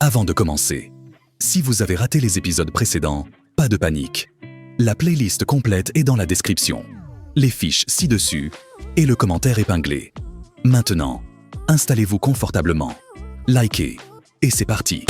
Avant de commencer, si vous avez raté les épisodes précédents, pas de panique. La playlist complète est dans la description, les fiches ci-dessus et le commentaire épinglé. Maintenant, installez-vous confortablement, likez et c'est parti.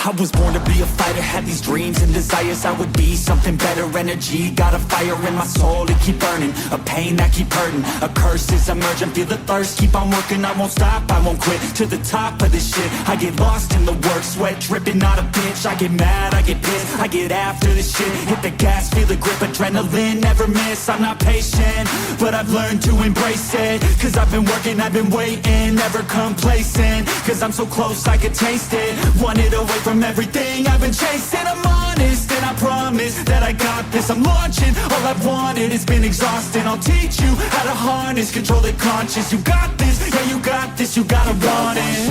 I was born to be a fighter, had these dreams and desires. I would be something better, energy, got a fire in my soul to keep burning, a pain that keep hurting, a curse is emerging, feel the thirst, keep on working, I won't stop, I won't quit, to the top of this shit, I get lost in the work, sweat dripping, not a bitch, I get mad, I get pissed, I get after this shit, hit the gas, feel the grip, adrenaline, never miss, I'm not patient, but I've learned to embrace it, cause I've been working, I've been waiting, never complacent, cause I'm so close, I could taste it, want it away from everything I've been chasing. I'm honest and I promise that I got this. I'm launching, all I've wanted has been exhausting. I'll teach you how to harness, control the conscious. You got this, yeah you got this, you gotta want it.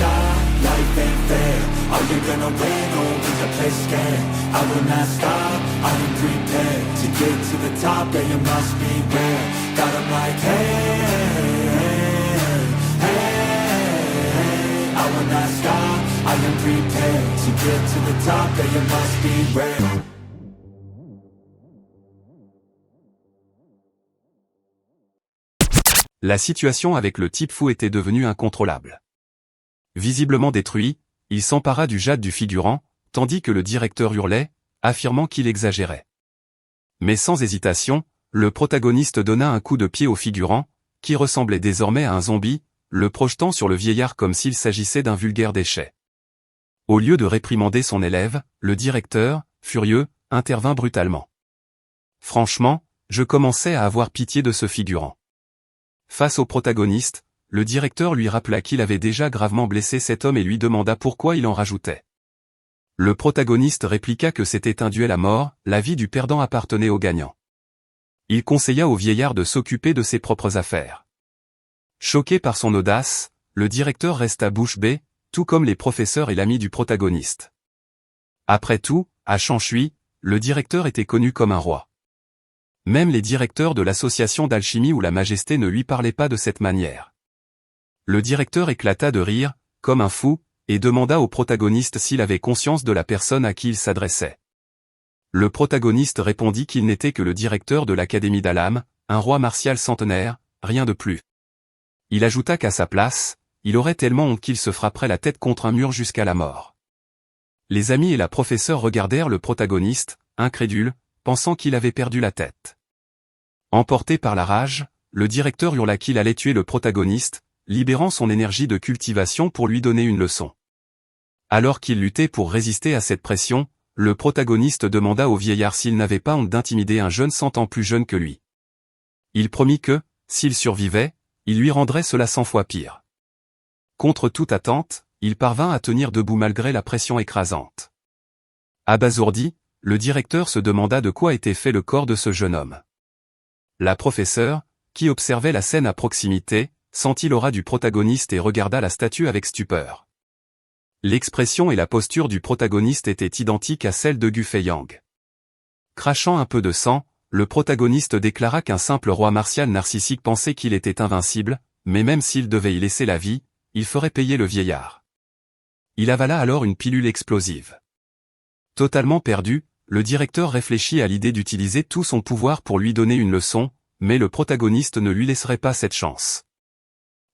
Life ain't fair, are you gonna win or will you play scared? I will not stop, I am prepared to get to the top, yeah you must beware. Got 'em like hey, I will not stop, I am prepared to get to the top, yeah you must be ready. La situation avec le type fou était devenue incontrôlable. Visiblement détruit, il s'empara du jade du figurant, tandis que le directeur hurlait, affirmant qu'il exagérait. Mais sans hésitation, le protagoniste donna un coup de pied au figurant, qui ressemblait désormais à un zombie, le projetant sur le vieillard comme s'il s'agissait d'un vulgaire déchet. Au lieu de réprimander son élève, le directeur, furieux, intervint brutalement. Franchement, je commençais à avoir pitié de ce figurant. Face au protagoniste, le directeur lui rappela qu'il avait déjà gravement blessé cet homme et lui demanda pourquoi il en rajoutait. Le protagoniste répliqua que c'était un duel à mort, la vie du perdant appartenait au gagnant. Il conseilla au vieillard de s'occuper de ses propres affaires. Choqué par son audace, le directeur resta bouche bée, tout comme les professeurs et l'ami du protagoniste. Après tout, à Chanchui, le directeur était connu comme un roi. Même les directeurs de l'association d'alchimie ou la majesté ne lui parlaient pas de cette manière. Le directeur éclata de rire, comme un fou, et demanda au protagoniste s'il avait conscience de la personne à qui il s'adressait. Le protagoniste répondit qu'il n'était que le directeur de l'Académie d'Alam, un roi martial centenaire, rien de plus. Il ajouta qu'à sa place, il aurait tellement honte qu'il se frapperait la tête contre un mur jusqu'à la mort. Les amis et la professeure regardèrent le protagoniste, incrédules, pensant qu'il avait perdu la tête. Emporté par la rage, le directeur hurla qu'il allait tuer le protagoniste, libérant son énergie de cultivation pour lui donner une leçon. Alors qu'il luttait pour résister à cette pression, le protagoniste demanda au vieillard s'il n'avait pas honte d'intimider un jeune 100 ans plus jeune que lui. Il promit que, s'il survivait, il lui rendrait cela 100 fois pire. Contre toute attente, il parvint à tenir debout malgré la pression écrasante. Abasourdi, le directeur se demanda de quoi était fait le corps de ce jeune homme. La professeure, qui observait la scène à proximité, sentit l'aura du protagoniste et regarda la statue avec stupeur. L'expression et la posture du protagoniste étaient identiques à celles de Gu Feiyang. Crachant un peu de sang, le protagoniste déclara qu'un simple roi martial narcissique pensait qu'il était invincible, mais même s'il devait y laisser la vie, il ferait payer le vieillard. Il avala alors une pilule explosive. Totalement perdu, le directeur réfléchit à l'idée d'utiliser tout son pouvoir pour lui donner une leçon, mais le protagoniste ne lui laisserait pas cette chance.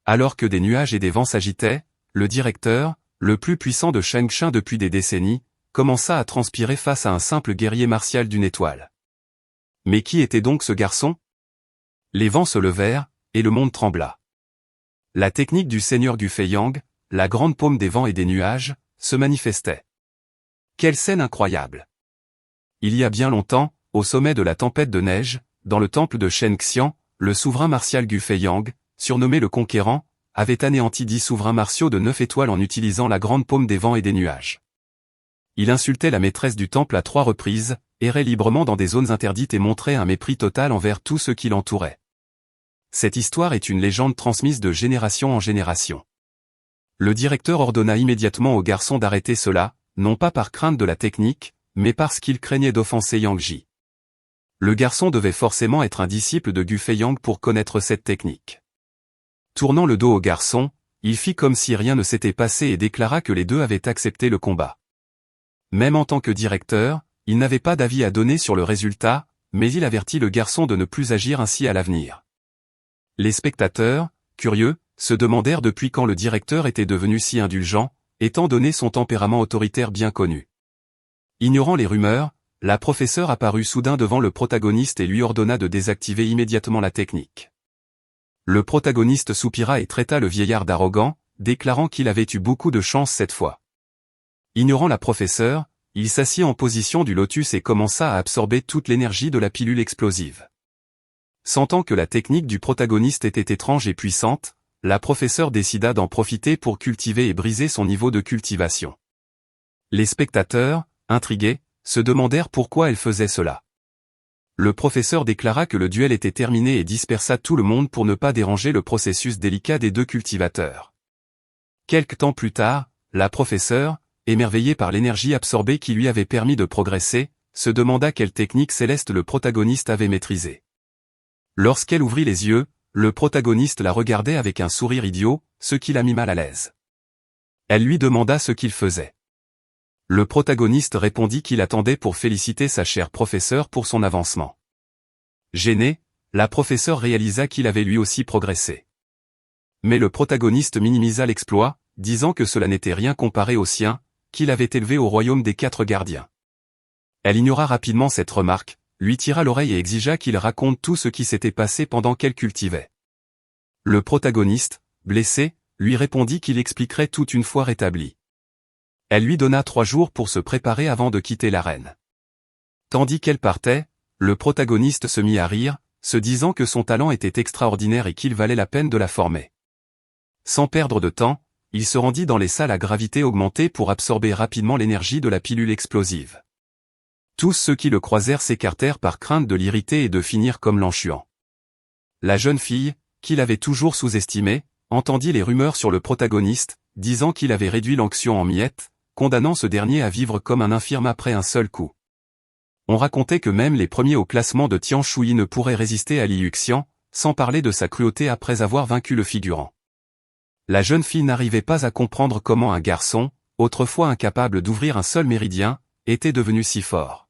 Alors que des nuages et des vents s'agitaient, le directeur, le plus puissant de Shengshan depuis des décennies, commença à transpirer face à un simple guerrier martial d'une étoile. Mais qui était donc ce garçon? Les vents se levèrent, et le monde trembla. La technique du seigneur Gu Feiyang, la grande paume des vents et des nuages, se manifestait. Quelle scène incroyable! Il y a bien longtemps, au sommet de la tempête de neige, dans le temple de Shenxian, le souverain martial Gu Feiyang, surnommé le Conquérant, avait anéanti 10 souverains martiaux de 9 étoiles en utilisant la grande paume des vents et des nuages. Il insultait la maîtresse du temple à 3 reprises, errait librement dans des zones interdites et montrait un mépris total envers tous ceux qui l'entouraient. Cette histoire est une légende transmise de génération en génération. Le directeur ordonna immédiatement au garçon d'arrêter cela, non pas par crainte de la technique, mais parce qu'il craignait d'offenser Yang Ji. Le garçon devait forcément être un disciple de Gu Feiyang pour connaître cette technique. Tournant le dos au garçon, il fit comme si rien ne s'était passé et déclara que les deux avaient accepté le combat. Même en tant que directeur, il n'avait pas d'avis à donner sur le résultat, mais il avertit le garçon de ne plus agir ainsi à l'avenir. Les spectateurs, curieux, se demandèrent depuis quand le directeur était devenu si indulgent, étant donné son tempérament autoritaire bien connu. Ignorant les rumeurs, la professeure apparut soudain devant le protagoniste et lui ordonna de désactiver immédiatement la technique. Le protagoniste soupira et traita le vieillard d'arrogant, déclarant qu'il avait eu beaucoup de chance cette fois. Ignorant la professeure, il s'assit en position du lotus et commença à absorber toute l'énergie de la pilule explosive. Sentant que la technique du protagoniste était étrange et puissante, la professeure décida d'en profiter pour cultiver et briser son niveau de cultivation. Les spectateurs, intrigués, se demandèrent pourquoi elle faisait cela. Le professeur déclara que le duel était terminé et dispersa tout le monde pour ne pas déranger le processus délicat des deux cultivateurs. Quelque temps plus tard, la professeure, émerveillée par l'énergie absorbée qui lui avait permis de progresser, se demanda quelle technique céleste le protagoniste avait maîtrisée. Lorsqu'elle ouvrit les yeux, le protagoniste la regardait avec un sourire idiot, ce qui la mit mal à l'aise. Elle lui demanda ce qu'il faisait. Le protagoniste répondit qu'il attendait pour féliciter sa chère professeure pour son avancement. Gênée, la professeure réalisa qu'il avait lui aussi progressé. Mais le protagoniste minimisa l'exploit, disant que cela n'était rien comparé au sien, qu'il avait élevé au royaume des 4 gardiens. Elle ignora rapidement cette remarque, lui tira l'oreille et exigea qu'il raconte tout ce qui s'était passé pendant qu'elle cultivait. Le protagoniste, blessé, lui répondit qu'il expliquerait tout une fois rétabli. Elle lui donna 3 jours pour se préparer avant de quitter l'arène. Tandis qu'elle partait, le protagoniste se mit à rire, se disant que son talent était extraordinaire et qu'il valait la peine de la former. Sans perdre de temps, il se rendit dans les salles à gravité augmentée pour absorber rapidement l'énergie de la pilule explosive. Tous ceux qui le croisèrent s'écartèrent par crainte de l'irriter et de finir comme l'enchuant. La jeune fille, qu'il avait toujours sous-estimée, entendit les rumeurs sur le protagoniste, disant qu'il avait réduit l'onction en miettes, condamnant ce dernier à vivre comme un infirme après un seul coup. On racontait que même les premiers au classement de Tian Shui ne pourraient résister à Li Yuxian, sans parler de sa cruauté après avoir vaincu le figurant. La jeune fille n'arrivait pas à comprendre comment un garçon, autrefois incapable d'ouvrir un seul méridien, était devenu si fort.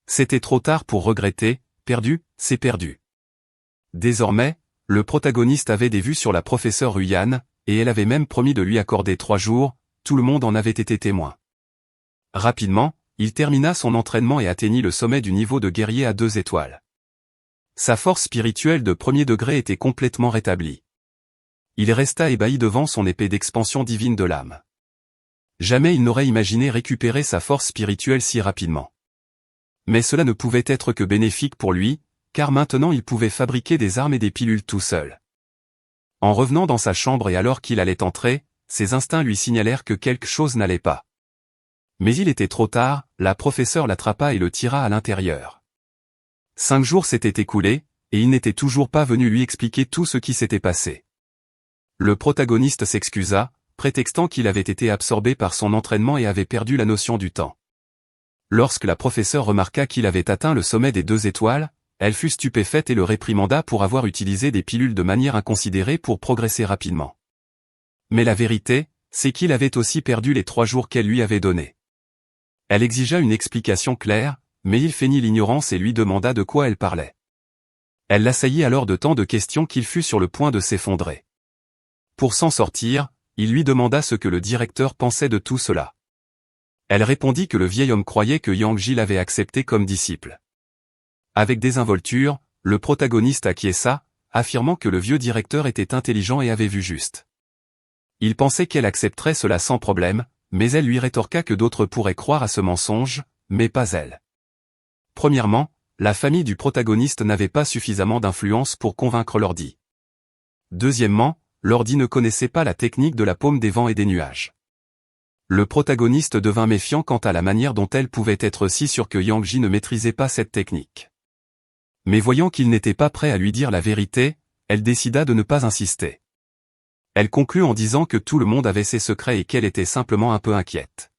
C'était trop tard pour regretter, perdu, c'est perdu. Désormais, le protagoniste avait des vues sur la professeure Ruyan, et elle avait même promis de lui accorder 3 jours, tout le monde en avait été témoin. Rapidement, il termina son entraînement et atteignit le sommet du niveau de guerrier à 2 étoiles. Sa force spirituelle de 1er degré était complètement rétablie. Il resta ébahi devant son épée d'expansion divine de l'âme. Jamais il n'aurait imaginé récupérer sa force spirituelle si rapidement. Mais cela ne pouvait être que bénéfique pour lui, car maintenant il pouvait fabriquer des armes et des pilules tout seul. En revenant dans sa chambre et alors qu'il allait entrer, ses instincts lui signalèrent que quelque chose n'allait pas. Mais il était trop tard, la professeure l'attrapa et le tira à l'intérieur. 5 jours s'étaient écoulés, et il n'était toujours pas venu lui expliquer tout ce qui s'était passé. Le protagoniste s'excusa, prétextant qu'il avait été absorbé par son entraînement et avait perdu la notion du temps. Lorsque la professeure remarqua qu'il avait atteint le sommet des 2 étoiles, elle fut stupéfaite et le réprimanda pour avoir utilisé des pilules de manière inconsidérée pour progresser rapidement. Mais la vérité, c'est qu'il avait aussi perdu les 3 jours qu'elle lui avait donnés. Elle exigea une explication claire, mais il feignit l'ignorance et lui demanda de quoi elle parlait. Elle l'assaillit alors de tant de questions qu'il fut sur le point de s'effondrer. Pour s'en sortir, il lui demanda ce que le directeur pensait de tout cela. Elle répondit que le vieil homme croyait que Yang Ji l'avait accepté comme disciple. Avec désinvolture, le protagoniste acquiesça, affirmant que le vieux directeur était intelligent et avait vu juste. Il pensait qu'elle accepterait cela sans problème, mais elle lui rétorqua que d'autres pourraient croire à ce mensonge, mais pas elle. Premièrement, la famille du protagoniste n'avait pas suffisamment d'influence pour convaincre l'ordi. Deuxièmement, l'ordi ne connaissait pas la technique de la paume des vents et des nuages. Le protagoniste devint méfiant quant à la manière dont elle pouvait être si sûre que Yang Ji ne maîtrisait pas cette technique. Mais voyant qu'il n'était pas prêt à lui dire la vérité, elle décida de ne pas insister. Elle conclut en disant que tout le monde avait ses secrets et qu'elle était simplement un peu inquiète.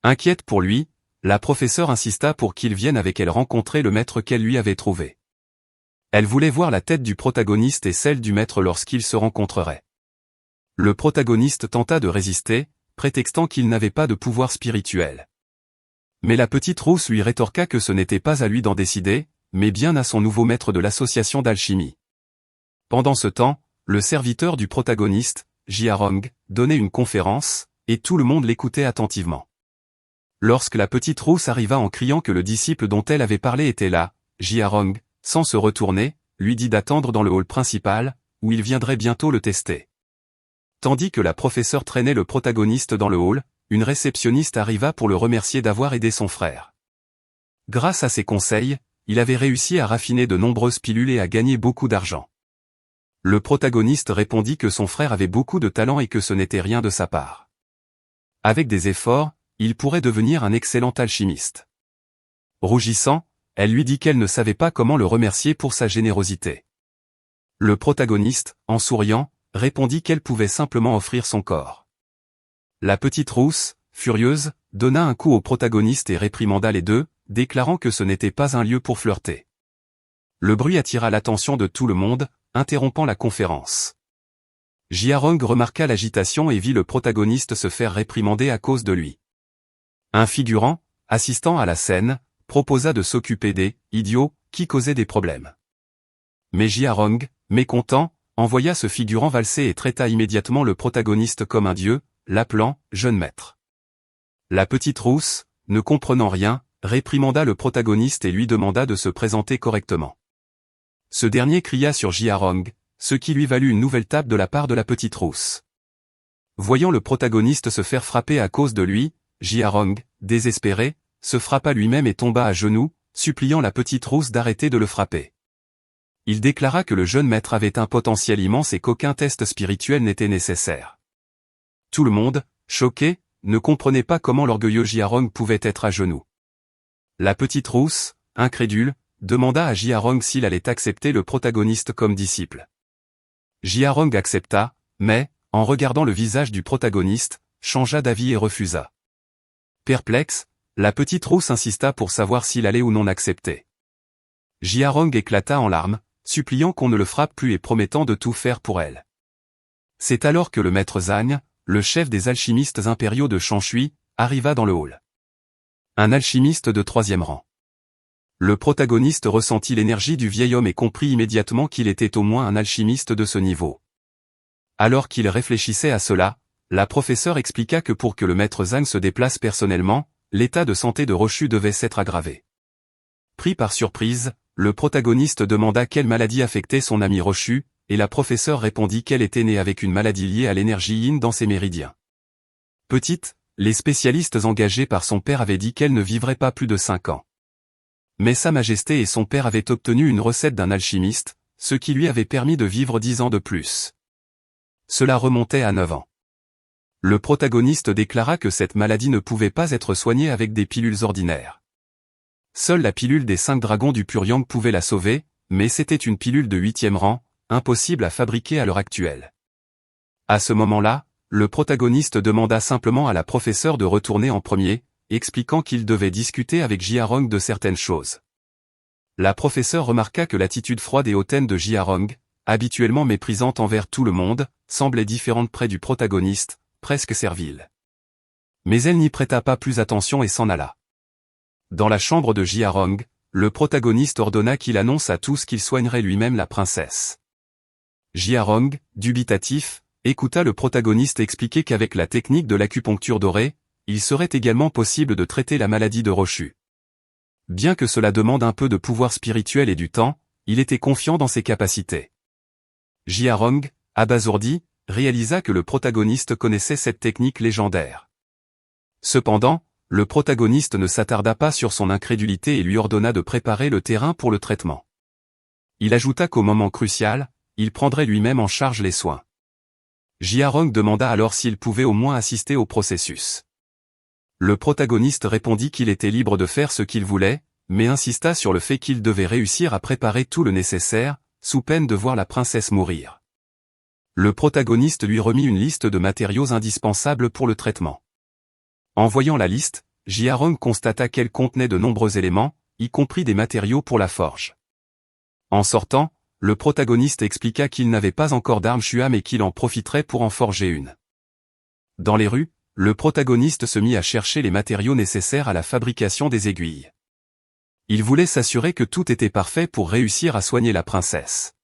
Inquiète pour lui, la professeure insista pour qu'il vienne avec elle rencontrer le maître qu'elle lui avait trouvé. Elle voulait voir la tête du protagoniste et celle du maître lorsqu'ils se rencontreraient. Le protagoniste tenta de résister, prétextant qu'il n'avait pas de pouvoir spirituel. Mais la petite rousse lui rétorqua que ce n'était pas à lui d'en décider, mais bien à son nouveau maître de l'association d'alchimie. Pendant ce temps, le serviteur du protagoniste, Jiarong, donnait une conférence, et tout le monde l'écoutait attentivement. Lorsque la petite rousse arriva en criant que le disciple dont elle avait parlé était là, Jiarong, sans se retourner, lui dit d'attendre dans le hall principal, où il viendrait bientôt le tester. Tandis que la professeure traînait le protagoniste dans le hall, une réceptionniste arriva pour le remercier d'avoir aidé son frère. Grâce à ses conseils, il avait réussi à raffiner de nombreuses pilules et à gagner beaucoup d'argent. Le protagoniste répondit que son frère avait beaucoup de talent et que ce n'était rien de sa part. Avec des efforts, il pourrait devenir un excellent alchimiste. Rougissant, elle lui dit qu'elle ne savait pas comment le remercier pour sa générosité. Le protagoniste, en souriant, répondit qu'elle pouvait simplement offrir son corps. La petite rousse, furieuse, donna un coup au protagoniste et réprimanda les deux, déclarant que ce n'était pas un lieu pour flirter. Le bruit attira l'attention de tout le monde, interrompant la conférence. Jiarong remarqua l'agitation et vit le protagoniste se faire réprimander à cause de lui. Un figurant, assistant à la scène, proposa de s'occuper des « idiots » qui causaient des problèmes. Mais Jiarong, mécontent, envoya ce figurant valser et traita immédiatement le protagoniste comme un dieu, l'appelant « jeune maître ». La petite rousse, ne comprenant rien, réprimanda le protagoniste et lui demanda de se présenter correctement. Ce dernier cria sur Jiarong, ce qui lui valut une nouvelle tape de la part de la petite rousse. Voyant le protagoniste se faire frapper à cause de lui, Jiarong, désespéré, se frappa lui-même et tomba à genoux, suppliant la petite rousse d'arrêter de le frapper. Il déclara que le jeune maître avait un potentiel immense et qu'aucun test spirituel n'était nécessaire. Tout le monde, choqué, ne comprenait pas comment l'orgueilleux Jiarong pouvait être à genoux. La petite rousse, incrédule, demanda à Jiarong s'il allait accepter le protagoniste comme disciple. Jiarong accepta, mais, en regardant le visage du protagoniste, changea d'avis et refusa. Perplexe, la petite rousse insista pour savoir s'il allait ou non accepter. Jiarong éclata en larmes, suppliant qu'on ne le frappe plus et promettant de tout faire pour elle. C'est alors que le maître Zhang, le chef des alchimistes impériaux de Shanshui, arriva dans le hall. Un alchimiste de 3e rang. Le protagoniste ressentit l'énergie du vieil homme et comprit immédiatement qu'il était au moins un alchimiste de ce niveau. Alors qu'il réfléchissait à cela, la professeure expliqua que pour que le maître Zhang se déplace personnellement, l'état de santé de Roshu devait s'être aggravé. Pris par surprise, le protagoniste demanda quelle maladie affectait son ami Roshu, et la professeure répondit qu'elle était née avec une maladie liée à l'énergie yin dans ses méridiens. Petite, les spécialistes engagés par son père avaient dit qu'elle ne vivrait pas plus de 5 ans. Mais Sa Majesté et son père avaient obtenu une recette d'un alchimiste, ce qui lui avait permis de vivre 10 ans de plus. Cela remontait à 9 ans. Le protagoniste déclara que cette maladie ne pouvait pas être soignée avec des pilules ordinaires. Seule la pilule des 5 dragons du Puryang pouvait la sauver, mais c'était une pilule de 8e rang, impossible à fabriquer à l'heure actuelle. À ce moment-là, le protagoniste demanda simplement à la professeure de retourner en premier, expliquant qu'il devait discuter avec Jiarong de certaines choses. La professeure remarqua que l'attitude froide et hautaine de Jiarong, habituellement méprisante envers tout le monde, semblait différente près du protagoniste, presque servile. Mais elle n'y prêta pas plus attention et s'en alla. Dans la chambre de Jiarong, le protagoniste ordonna qu'il annonce à tous qu'il soignerait lui-même la princesse. Jiarong, dubitatif, écouta le protagoniste expliquer qu'avec la technique de l'acupuncture dorée, il serait également possible de traiter la maladie de Roshu. Bien que cela demande un peu de pouvoir spirituel et du temps, il était confiant dans ses capacités. Jiarong, abasourdi, réalisa que le protagoniste connaissait cette technique légendaire. Cependant, le protagoniste ne s'attarda pas sur son incrédulité et lui ordonna de préparer le terrain pour le traitement. Il ajouta qu'au moment crucial, il prendrait lui-même en charge les soins. Jiarong demanda alors s'il pouvait au moins assister au processus. Le protagoniste répondit qu'il était libre de faire ce qu'il voulait, mais insista sur le fait qu'il devait réussir à préparer tout le nécessaire, sous peine de voir la princesse mourir. Le protagoniste lui remit une liste de matériaux indispensables pour le traitement. En voyant la liste, Jiarong constata qu'elle contenait de nombreux éléments, y compris des matériaux pour la forge. En sortant, le protagoniste expliqua qu'il n'avait pas encore d'arme Shuam et qu'il en profiterait pour en forger une. Dans les rues, le protagoniste se mit à chercher les matériaux nécessaires à la fabrication des aiguilles. Il voulait s'assurer que tout était parfait pour réussir à soigner la princesse.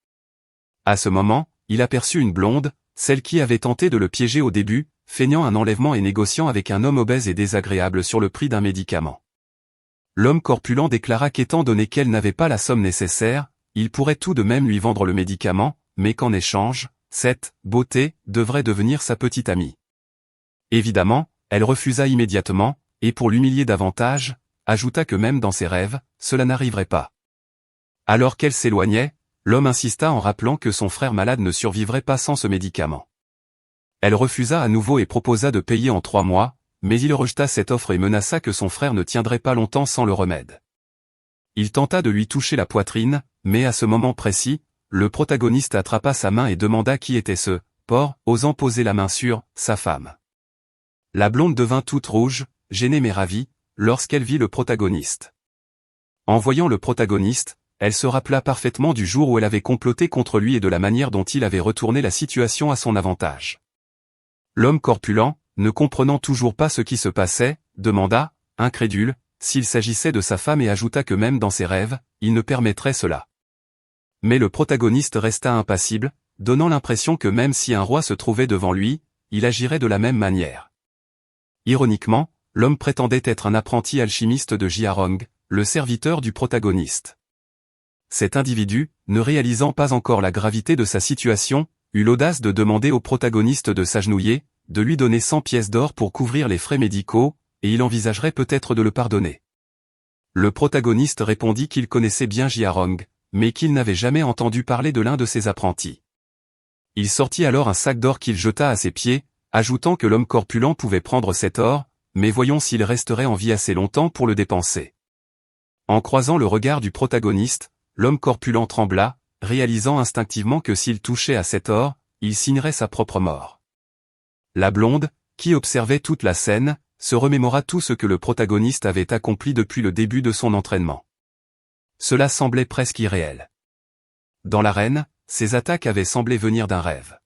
À ce moment, il aperçut une blonde, celle qui avait tenté de le piéger au début, feignant un enlèvement et négociant avec un homme obèse et désagréable sur le prix d'un médicament. L'homme corpulent déclara qu'étant donné qu'elle n'avait pas la somme nécessaire, il pourrait tout de même lui vendre le médicament, mais qu'en échange, cette beauté devrait devenir sa petite amie. Évidemment, elle refusa immédiatement, et pour l'humilier davantage, ajouta que même dans ses rêves, cela n'arriverait pas. Alors qu'elle s'éloignait, l'homme insista en rappelant que son frère malade ne survivrait pas sans ce médicament. Elle refusa à nouveau et proposa de payer en 3 mois, mais il rejeta cette offre et menaça que son frère ne tiendrait pas longtemps sans le remède. Il tenta de lui toucher la poitrine, mais à ce moment précis, le protagoniste attrapa sa main et demanda qui était ce porc, osant poser la main sur sa femme. La blonde devint toute rouge, gênée mais ravie, lorsqu'elle vit le protagoniste. En voyant le protagoniste, elle se rappela parfaitement du jour où elle avait comploté contre lui et de la manière dont il avait retourné la situation à son avantage. L'homme corpulent, ne comprenant toujours pas ce qui se passait, demanda, incrédule, s'il s'agissait de sa femme et ajouta que même dans ses rêves, il ne permettrait cela. Mais le protagoniste resta impassible, donnant l'impression que même si un roi se trouvait devant lui, il agirait de la même manière. Ironiquement, l'homme prétendait être un apprenti alchimiste de Jiarong, le serviteur du protagoniste. Cet individu, ne réalisant pas encore la gravité de sa situation, eut l'audace de demander au protagoniste de s'agenouiller, de lui donner 100 pièces d'or pour couvrir les frais médicaux, et il envisagerait peut-être de le pardonner. Le protagoniste répondit qu'il connaissait bien Jiarong, mais qu'il n'avait jamais entendu parler de l'un de ses apprentis. Il sortit alors un sac d'or qu'il jeta à ses pieds, ajoutant que l'homme corpulent pouvait prendre cet or, mais voyons s'il resterait en vie assez longtemps pour le dépenser. En croisant le regard du protagoniste, l'homme corpulent trembla, réalisant instinctivement que s'il touchait à cet or, il signerait sa propre mort. La blonde, qui observait toute la scène, se remémora tout ce que le protagoniste avait accompli depuis le début de son entraînement. Cela semblait presque irréel. Dans l'arène, ses attaques avaient semblé venir d'un rêve.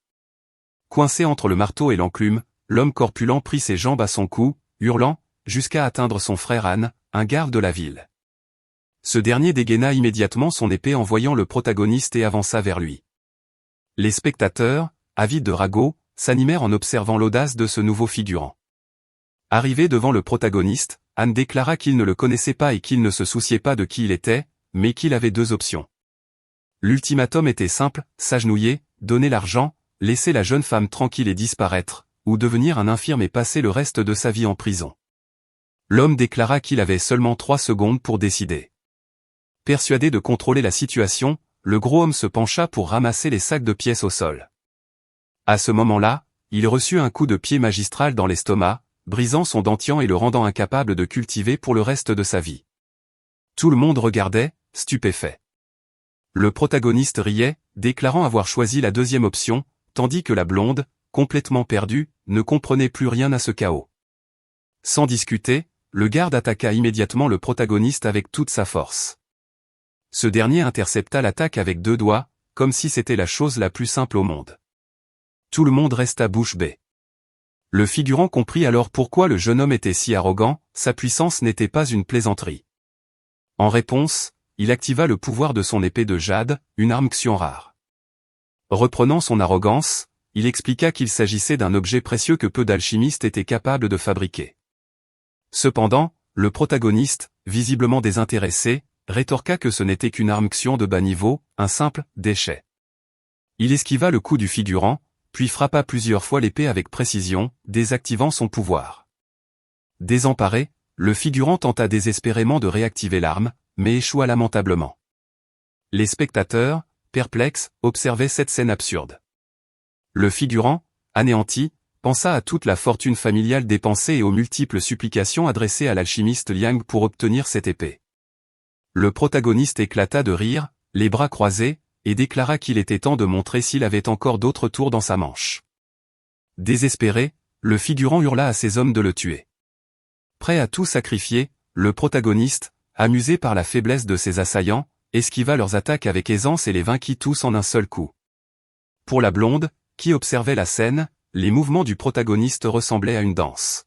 Coincé entre le marteau et l'enclume, l'homme corpulent prit ses jambes à son cou, hurlant, jusqu'à atteindre son frère Han, un garde de la ville. Ce dernier dégaina immédiatement son épée en voyant le protagoniste et avança vers lui. Les spectateurs, avides de ragots, s'animèrent en observant l'audace de ce nouveau figurant. Arrivé devant le protagoniste, Han déclara qu'il ne le connaissait pas et qu'il ne se souciait pas de qui il était, mais qu'il avait 2 options. L'ultimatum était simple, s'agenouiller, donner l'argent, laisser la jeune femme tranquille et disparaître, ou devenir un infirme et passer le reste de sa vie en prison. L'homme déclara qu'il avait seulement 3 secondes pour décider. Persuadé de contrôler la situation, le gros homme se pencha pour ramasser les sacs de pièces au sol. À ce moment-là, il reçut un coup de pied magistral dans l'estomac, brisant son dentian et le rendant incapable de cultiver pour le reste de sa vie. Tout le monde regardait, stupéfait. Le protagoniste riait, déclarant avoir choisi la 2e option, tandis que la blonde, complètement perdue, ne comprenait plus rien à ce chaos. Sans discuter, le garde attaqua immédiatement le protagoniste avec toute sa force. Ce dernier intercepta l'attaque avec 2 doigts, comme si c'était la chose la plus simple au monde. Tout le monde resta bouche bée. Le figurant comprit alors pourquoi le jeune homme était si arrogant, sa puissance n'était pas une plaisanterie. En réponse, il activa le pouvoir de son épée de jade, une arme Xion rare. Reprenant son arrogance, il expliqua qu'il s'agissait d'un objet précieux que peu d'alchimistes étaient capables de fabriquer. Cependant, le protagoniste, visiblement désintéressé, rétorqua que ce n'était qu'une arme Xion de bas niveau, un simple déchet. Il esquiva le coup du figurant, puis frappa plusieurs fois l'épée avec précision, désactivant son pouvoir. Désemparé, le figurant tenta désespérément de réactiver l'arme, mais échoua lamentablement. Les spectateurs, perplexes, observaient cette scène absurde. Le figurant, anéanti, pensa à toute la fortune familiale dépensée et aux multiples supplications adressées à l'alchimiste Liang pour obtenir cette épée. Le protagoniste éclata de rire, les bras croisés, et déclara qu'il était temps de montrer s'il avait encore d'autres tours dans sa manche. Désespéré, le figurant hurla à ses hommes de le tuer. Prêt à tout sacrifier, le protagoniste, amusé par la faiblesse de ses assaillants, esquiva leurs attaques avec aisance et les vainquit tous en un seul coup. Pour la blonde, qui observait la scène, les mouvements du protagoniste ressemblaient à une danse.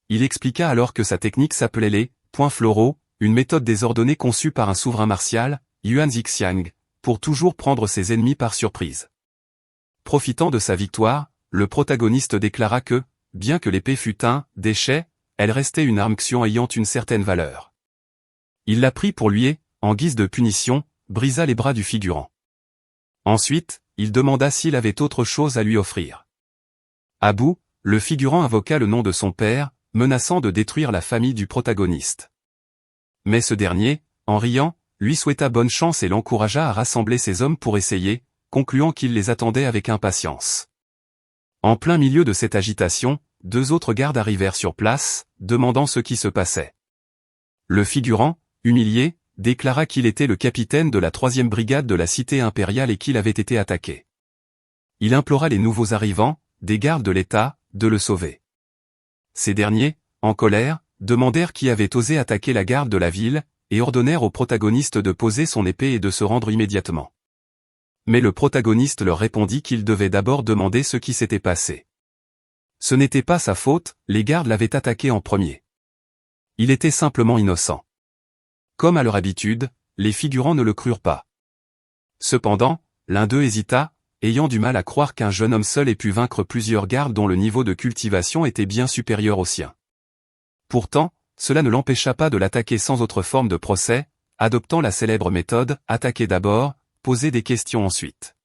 Il expliqua alors que sa technique s'appelait les points floraux, une méthode désordonnée conçue par un souverain martial, Yuan Zixiang, pour toujours prendre ses ennemis par surprise. Profitant de sa victoire, le protagoniste déclara que, bien que l'épée fût un déchet, elle restait une arme xian ayant une certaine valeur. Il la prit pour lui et, en guise de punition, brisa les bras du figurant. Ensuite, il demanda s'il avait autre chose à lui offrir. À bout, le figurant invoqua le nom de son père, menaçant de détruire la famille du protagoniste. Mais ce dernier, en riant, lui souhaita bonne chance et l'encouragea à rassembler ses hommes pour essayer, concluant qu'il les attendait avec impatience. En plein milieu de cette agitation, 2 autres gardes arrivèrent sur place, demandant ce qui se passait. Le figurant, humilié, déclara qu'il était le capitaine de la 3e brigade de la cité impériale et qu'il avait été attaqué. Il implora les nouveaux arrivants, des gardes de l'État, de le sauver. Ces derniers, en colère, demandèrent qui avait osé attaquer la garde de la ville, et ordonnèrent au protagoniste de poser son épée et de se rendre immédiatement. Mais le protagoniste leur répondit qu'il devait d'abord demander ce qui s'était passé. Ce n'était pas sa faute, les gardes l'avaient attaqué en premier. Il était simplement innocent. Comme à leur habitude, les figurants ne le crurent pas. Cependant, l'un d'eux hésita, ayant du mal à croire qu'un jeune homme seul ait pu vaincre plusieurs gardes dont le niveau de cultivation était bien supérieur au sien. Pourtant, cela ne l'empêcha pas de l'attaquer sans autre forme de procès, adoptant la célèbre méthode « attaquer d'abord, poser des questions ensuite ».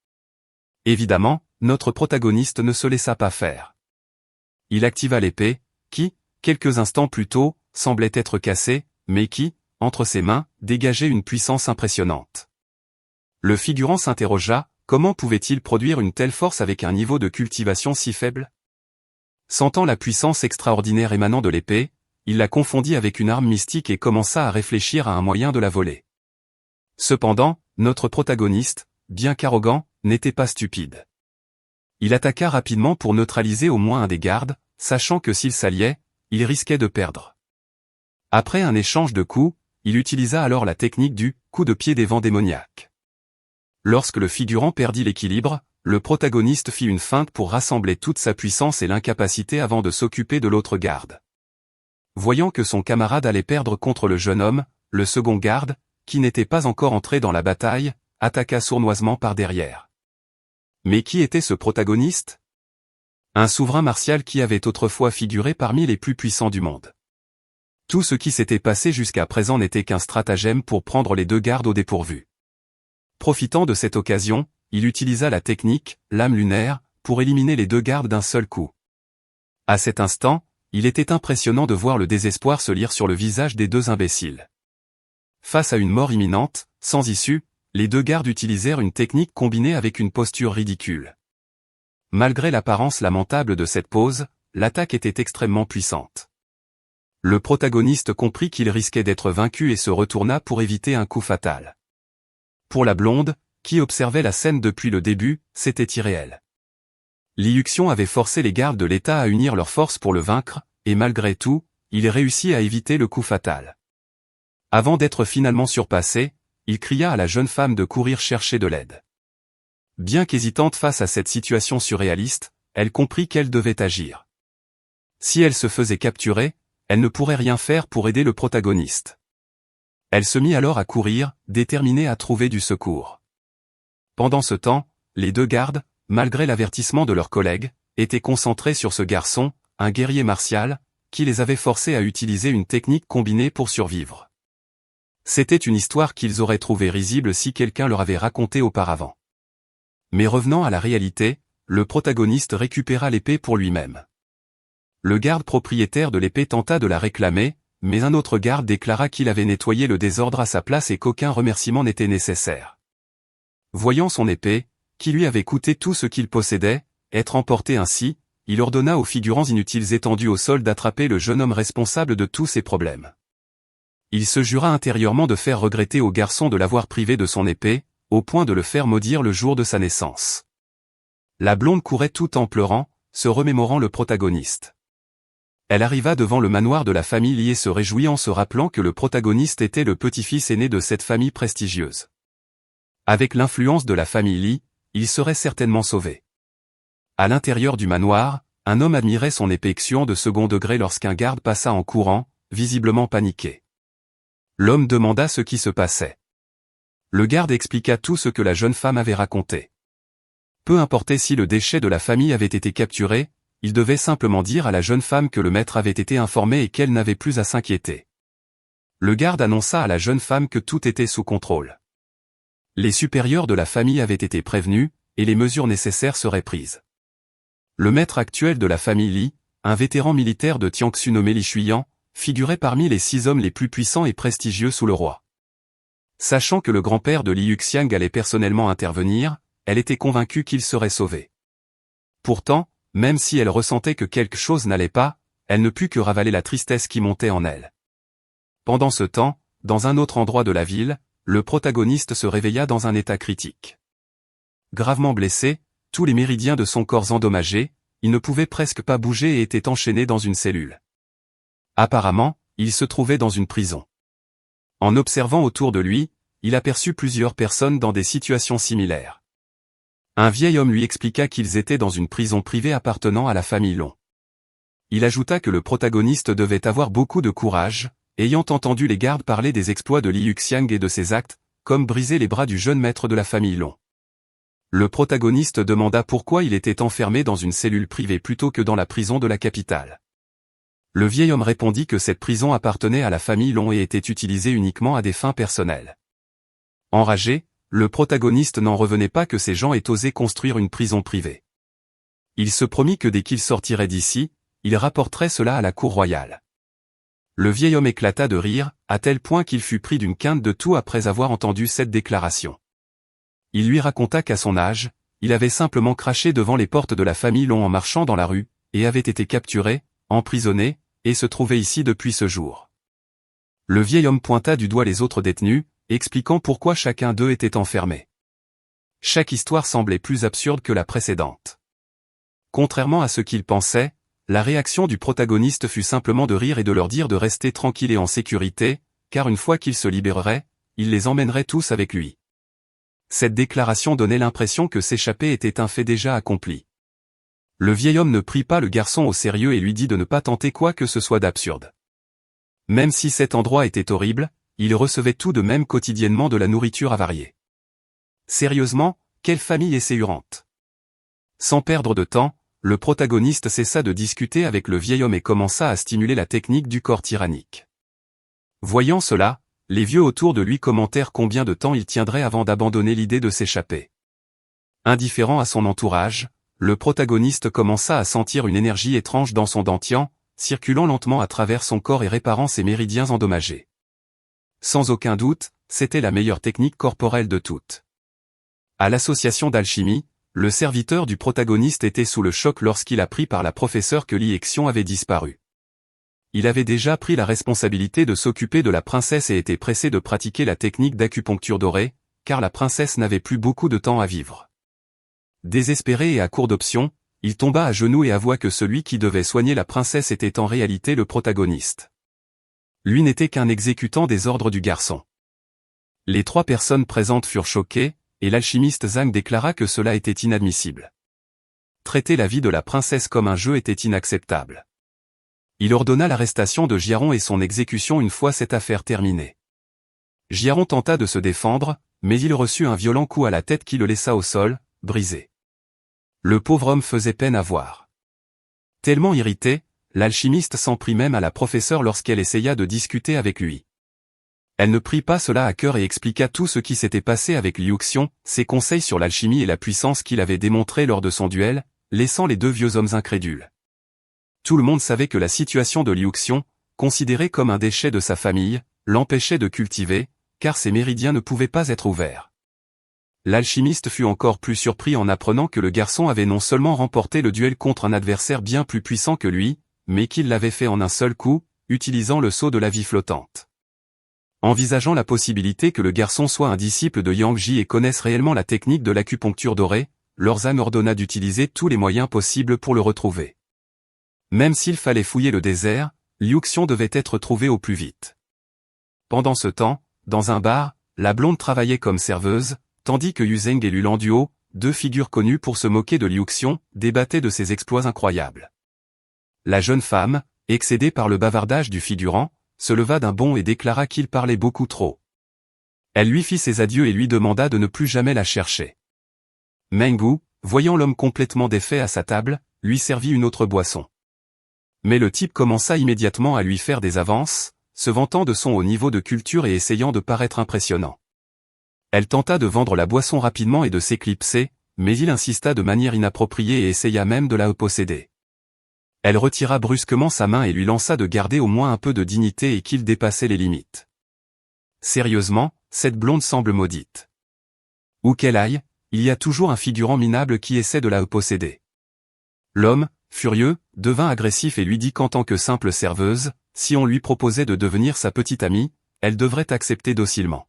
Évidemment, notre protagoniste ne se laissa pas faire. Il activa l'épée, qui, quelques instants plus tôt, semblait être cassée, mais qui, entre ses mains, dégageait une puissance impressionnante. Le figurant s'interrogea, comment pouvait-il produire une telle force avec un niveau de cultivation si faible? Sentant la puissance extraordinaire émanant de l'épée, il la confondit avec une arme mystique et commença à réfléchir à un moyen de la voler. Cependant, notre protagoniste, bien qu'arrogant, n'était pas stupide. Il attaqua rapidement pour neutraliser au moins un des gardes, sachant que s'il s'alliait, il risquait de perdre. Après un échange de coups, il utilisa alors la technique du coup de pied des vents démoniaques. Lorsque le figurant perdit l'équilibre, le protagoniste fit une feinte pour rassembler toute sa puissance et l'incapacité avant de s'occuper de l'autre garde. Voyant que son camarade allait perdre contre le jeune homme, le second garde, qui n'était pas encore entré dans la bataille, attaqua sournoisement par derrière. Mais qui était ce protagoniste? Un souverain martial qui avait autrefois figuré parmi les plus puissants du monde. Tout ce qui s'était passé jusqu'à présent n'était qu'un stratagème pour prendre les 2 gardes au dépourvu. Profitant de cette occasion, il utilisa la technique, lame lunaire, pour éliminer les 2 gardes d'un seul coup. À cet instant, il était impressionnant de voir le désespoir se lire sur le visage des 2 imbéciles. Face à une mort imminente, sans issue, les 2 gardes utilisèrent une technique combinée avec une posture ridicule. Malgré l'apparence lamentable de cette pose, l'attaque était extrêmement puissante. Le protagoniste comprit qu'il risquait d'être vaincu et se retourna pour éviter un coup fatal. Pour la blonde, qui observait la scène depuis le début, c'était irréel. Liu Xiong avait forcé les gardes de l'État à unir leurs forces pour le vaincre, et malgré tout, il réussit à éviter le coup fatal. Avant d'être finalement surpassé, il cria à la jeune femme de courir chercher de l'aide. Bien qu'hésitante face à cette situation surréaliste, elle comprit qu'elle devait agir. Si elle se faisait capturer, elle ne pourrait rien faire pour aider le protagoniste. Elle se mit alors à courir, déterminée à trouver du secours. Pendant ce temps, les 2 gardes, malgré l'avertissement de leurs collègues, étaient concentrés sur ce garçon, un guerrier martial, qui les avait forcés à utiliser une technique combinée pour survivre. C'était une histoire qu'ils auraient trouvée risible si quelqu'un leur avait raconté auparavant. Mais revenant à la réalité, le protagoniste récupéra l'épée pour lui-même. Le garde propriétaire de l'épée tenta de la réclamer, mais un autre garde déclara qu'il avait nettoyé le désordre à sa place et qu'aucun remerciement n'était nécessaire. Voyant son épée, qui lui avait coûté tout ce qu'il possédait, être emporté ainsi, il ordonna aux figurants inutiles étendus au sol d'attraper le jeune homme responsable de tous ses problèmes. Il se jura intérieurement de faire regretter au garçon de l'avoir privé de son épée, au point de le faire maudire le jour de sa naissance. La blonde courait tout en pleurant, se remémorant le protagoniste. Elle arriva devant le manoir de la famille Li et se réjouit en se rappelant que le protagoniste était le petit-fils aîné de cette famille prestigieuse. Avec l'influence de la famille Li, il serait certainement sauvé. À l'intérieur du manoir, un homme admirait son épée Xuan de second degré lorsqu'un garde passa en courant, visiblement paniqué. L'homme demanda ce qui se passait. Le garde expliqua tout ce que la jeune femme avait raconté. Peu importait si le déchet de la famille avait été capturé, il devait simplement dire à la jeune femme que le maître avait été informé et qu'elle n'avait plus à s'inquiéter. Le garde annonça à la jeune femme que tout était sous contrôle. Les supérieurs de la famille avaient été prévenus, et les mesures nécessaires seraient prises. Le maître actuel de la famille Li, un vétéran militaire de Tianxu nommé Li Shuyan, figurait parmi les 6 hommes les plus puissants et prestigieux sous le roi. Sachant que le grand-père de Li Yuxiang allait personnellement intervenir, elle était convaincue qu'il serait sauvé. Pourtant, même si elle ressentait que quelque chose n'allait pas, elle ne put que ravaler la tristesse qui montait en elle. Pendant ce temps, dans un autre endroit de la ville, le protagoniste se réveilla dans un état critique. Gravement blessé, tous les méridiens de son corps endommagés, il ne pouvait presque pas bouger et était enchaîné dans une cellule. Apparemment, il se trouvait dans une prison. En observant autour de lui, il aperçut plusieurs personnes dans des situations similaires. Un vieil homme lui expliqua qu'ils étaient dans une prison privée appartenant à la famille Long. Il ajouta que le protagoniste devait avoir beaucoup de courage, ayant entendu les gardes parler des exploits de Li Yuxiang et de ses actes, comme briser les bras du jeune maître de la famille Long. Le protagoniste demanda pourquoi il était enfermé dans une cellule privée plutôt que dans la prison de la capitale. Le vieil homme répondit que cette prison appartenait à la famille Long et était utilisée uniquement à des fins personnelles. Enragé, le protagoniste n'en revenait pas que ces gens aient osé construire une prison privée. Il se promit que dès qu'il sortirait d'ici, il rapporterait cela à la cour royale. Le vieil homme éclata de rire, à tel point qu'il fut pris d'une quinte de toux après avoir entendu cette déclaration. Il lui raconta qu'à son âge, il avait simplement craché devant les portes de la famille Long en marchant dans la rue, et avait été capturé, emprisonné, et se trouvait ici depuis ce jour. Le vieil homme pointa du doigt les autres détenus, expliquant pourquoi chacun d'eux était enfermé. Chaque histoire semblait plus absurde que la précédente. Contrairement à ce qu'il pensait, la réaction du protagoniste fut simplement de rire et de leur dire de rester tranquille et en sécurité, car une fois qu'il se libérerait, il les emmènerait tous avec lui. Cette déclaration donnait l'impression que s'échapper était un fait déjà accompli. Le vieil homme ne prit pas le garçon au sérieux et lui dit de ne pas tenter quoi que ce soit d'absurde. Même si cet endroit était horrible, il recevait tout de même quotidiennement de la nourriture avariée. Sérieusement, quelle famille esséurante. Sans perdre de temps, le protagoniste cessa de discuter avec le vieil homme et commença à stimuler la technique du corps tyrannique. Voyant cela, les vieux autour de lui commentèrent combien de temps il tiendrait avant d'abandonner l'idée de s'échapper. Indifférent à son entourage, le protagoniste commença à sentir une énergie étrange dans son dantian, circulant lentement à travers son corps et réparant ses méridiens endommagés. Sans aucun doute, c'était la meilleure technique corporelle de toutes. À l'association d'alchimie, le serviteur du protagoniste était sous le choc lorsqu'il apprit par la professeure que Li Xian avait disparu. Il avait déjà pris la responsabilité de s'occuper de la princesse et était pressé de pratiquer la technique d'acupuncture dorée, car la princesse n'avait plus beaucoup de temps à vivre. Désespéré et à court d'options, il tomba à genoux et avoua que celui qui devait soigner la princesse était en réalité le protagoniste. Lui n'était qu'un exécutant des ordres du garçon. Les 3 personnes présentes furent choquées, et l'alchimiste Zhang déclara que cela était inadmissible. Traiter la vie de la princesse comme un jeu était inacceptable. Il ordonna l'arrestation de Jiaron et son exécution une fois cette affaire terminée. Jiaron tenta de se défendre, mais il reçut un violent coup à la tête qui le laissa au sol, brisé. Le pauvre homme faisait peine à voir. Tellement irrité, l'alchimiste s'en prit même à la professeure lorsqu'elle essaya de discuter avec lui. Elle ne prit pas cela à cœur et expliqua tout ce qui s'était passé avec Liu Xian, ses conseils sur l'alchimie et la puissance qu'il avait démontrée lors de son duel, laissant les 2 vieux hommes incrédules. Tout le monde savait que la situation de Liu Xian, considéré comme un déchet de sa famille, l'empêchait de cultiver, car ses méridiens ne pouvaient pas être ouverts. L'alchimiste fut encore plus surpris en apprenant que le garçon avait non seulement remporté le duel contre un adversaire bien plus puissant que lui, mais qu'il l'avait fait en un seul coup, utilisant le sceau de la vie flottante. Envisageant la possibilité que le garçon soit un disciple de Yang Ji et connaisse réellement la technique de l'acupuncture dorée, Lord Zhang ordonna d'utiliser tous les moyens possibles pour le retrouver. Même s'il fallait fouiller le désert, Liu Xiong devait être trouvé au plus vite. Pendant ce temps, dans un bar, la blonde travaillait comme serveuse, tandis que Yu Zheng et Lu Landuo, deux figures connues pour se moquer de Liu Xiong, débattaient de ses exploits incroyables. La jeune femme, excédée par le bavardage du figurant, se leva d'un bond et déclara qu'il parlait beaucoup trop. Elle lui fit ses adieux et lui demanda de ne plus jamais la chercher. Meng Wu, voyant l'homme complètement défait à sa table, lui servit une autre boisson. Mais le type commença immédiatement à lui faire des avances, se vantant de son haut niveau de culture et essayant de paraître impressionnant. Elle tenta de vendre la boisson rapidement et de s'éclipser, mais il insista de manière inappropriée et essaya même de la posséder. Elle retira brusquement sa main et lui lança de garder au moins un peu de dignité et qu'il dépassait les limites. Sérieusement, cette blonde semble maudite. Où qu'elle aille, il y a toujours un figurant minable qui essaie de la posséder. L'homme, furieux, devint agressif et lui dit qu'en tant que simple serveuse, si on lui proposait de devenir sa petite amie, elle devrait accepter docilement.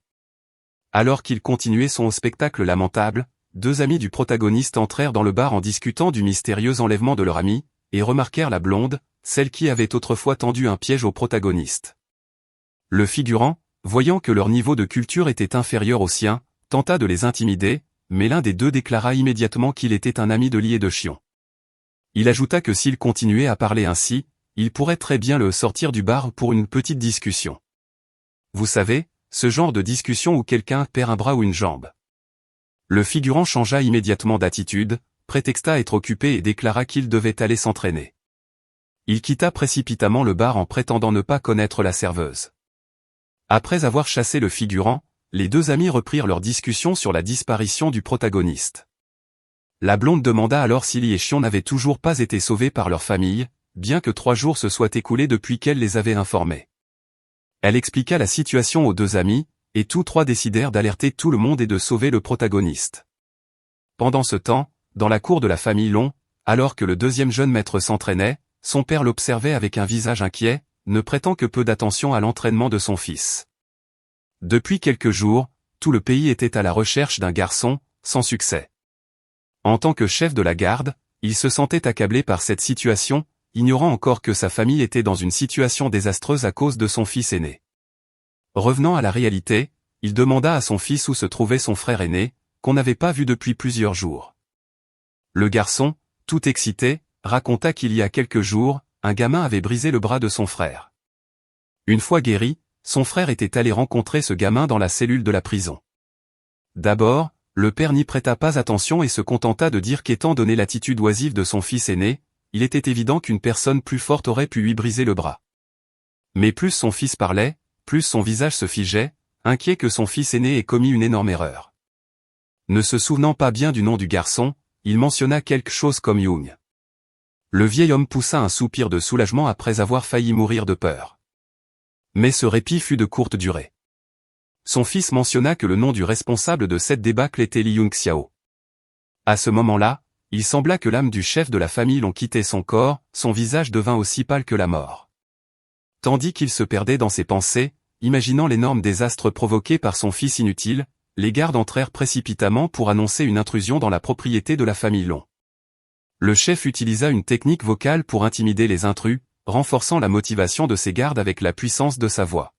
Alors qu'il continuait son spectacle lamentable, deux amis du protagoniste entrèrent dans le bar en discutant du mystérieux enlèvement de leur ami, et remarquèrent la blonde, celle qui avait autrefois tendu un piège au protagoniste. Le figurant, voyant que leur niveau de culture était inférieur au sien, tenta de les intimider, mais l'un des deux déclara immédiatement qu'il était un ami de Li et de Xion. Il ajouta que s'il continuait à parler ainsi, il pourrait très bien le sortir du bar pour une petite discussion. Vous savez, ce genre de discussion où quelqu'un perd un bras ou une jambe. Le figurant changea immédiatement d'attitude, prétexta être occupé et déclara qu'il devait aller s'entraîner. Il quitta précipitamment le bar en prétendant ne pas connaître la serveuse. Après avoir chassé le figurant, les deux amis reprirent leur discussion sur la disparition du protagoniste. La blonde demanda alors si Li et Xion n'avaient toujours pas été sauvés par leur famille, bien que 3 jours se soient écoulés depuis qu'elle les avait informés. Elle expliqua la situation aux deux amis, et tous trois décidèrent d'alerter tout le monde et de sauver le protagoniste. Pendant ce temps, dans la cour de la famille Long, alors que le deuxième jeune maître s'entraînait, son père l'observait avec un visage inquiet, ne prêtant que peu d'attention à l'entraînement de son fils. Depuis quelques jours, tout le pays était à la recherche d'un garçon, sans succès. En tant que chef de la garde, il se sentait accablé par cette situation, ignorant encore que sa famille était dans une situation désastreuse à cause de son fils aîné. Revenant à la réalité, il demanda à son fils où se trouvait son frère aîné, qu'on n'avait pas vu depuis plusieurs jours. Le garçon, tout excité, raconta qu'il y a quelques jours, un gamin avait brisé le bras de son frère. Une fois guéri, son frère était allé rencontrer ce gamin dans la cellule de la prison. D'abord, le père n'y prêta pas attention et se contenta de dire qu'étant donné l'attitude oisive de son fils aîné, il était évident qu'une personne plus forte aurait pu lui briser le bras. Mais plus son fils parlait, plus son visage se figeait, inquiet que son fils aîné ait commis une énorme erreur. Ne se souvenant pas bien du nom du garçon, il mentionna quelque chose comme Young. Le vieil homme poussa un soupir de soulagement après avoir failli mourir de peur. Mais ce répit fut de courte durée. Son fils mentionna que le nom du responsable de cette débâcle était Li Yongxiao. À ce moment-là, il sembla que l'âme du chef de la famille l'on quittait son corps, son visage devint aussi pâle que la mort. Tandis qu'il se perdait dans ses pensées, imaginant l'énorme désastre provoqué par son fils inutile, les gardes entrèrent précipitamment pour annoncer une intrusion dans la propriété de la famille Long. Le chef utilisa une technique vocale pour intimider les intrus, renforçant la motivation de ses gardes avec la puissance de sa voix.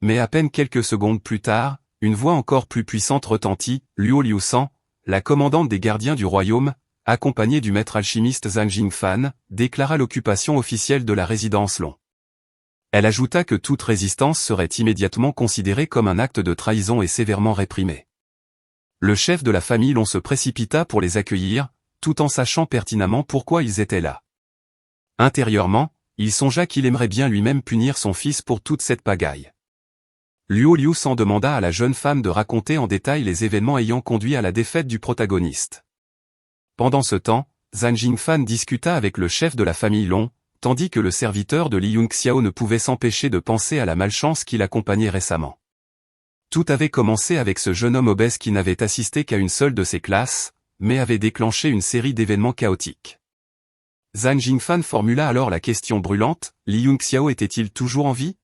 Mais à peine quelques secondes plus tard, une voix encore plus puissante retentit, Luo Liusan, la commandante des gardiens du royaume, accompagnée du maître alchimiste Zhang Jingfan, déclara l'occupation officielle de la résidence Long. Elle ajouta que toute résistance serait immédiatement considérée comme un acte de trahison et sévèrement réprimée. Le chef de la famille Long se précipita pour les accueillir, tout en sachant pertinemment pourquoi ils étaient là. Intérieurement, il songea qu'il aimerait bien lui-même punir son fils pour toute cette pagaille. Luo Liu s'en demanda à la jeune femme de raconter en détail les événements ayant conduit à la défaite du protagoniste. Pendant ce temps, Zhang Jingfan discuta avec le chef de la famille Long, tandis que le serviteur de Li Yongxiao ne pouvait s'empêcher de penser à la malchance qui l'accompagnait récemment. Tout avait commencé avec ce jeune homme obèse qui n'avait assisté qu'à une seule de ses classes, mais avait déclenché une série d'événements chaotiques. Zhang Jingfan formula alors la question brûlante, Li Yongxiao était-il toujours en vie?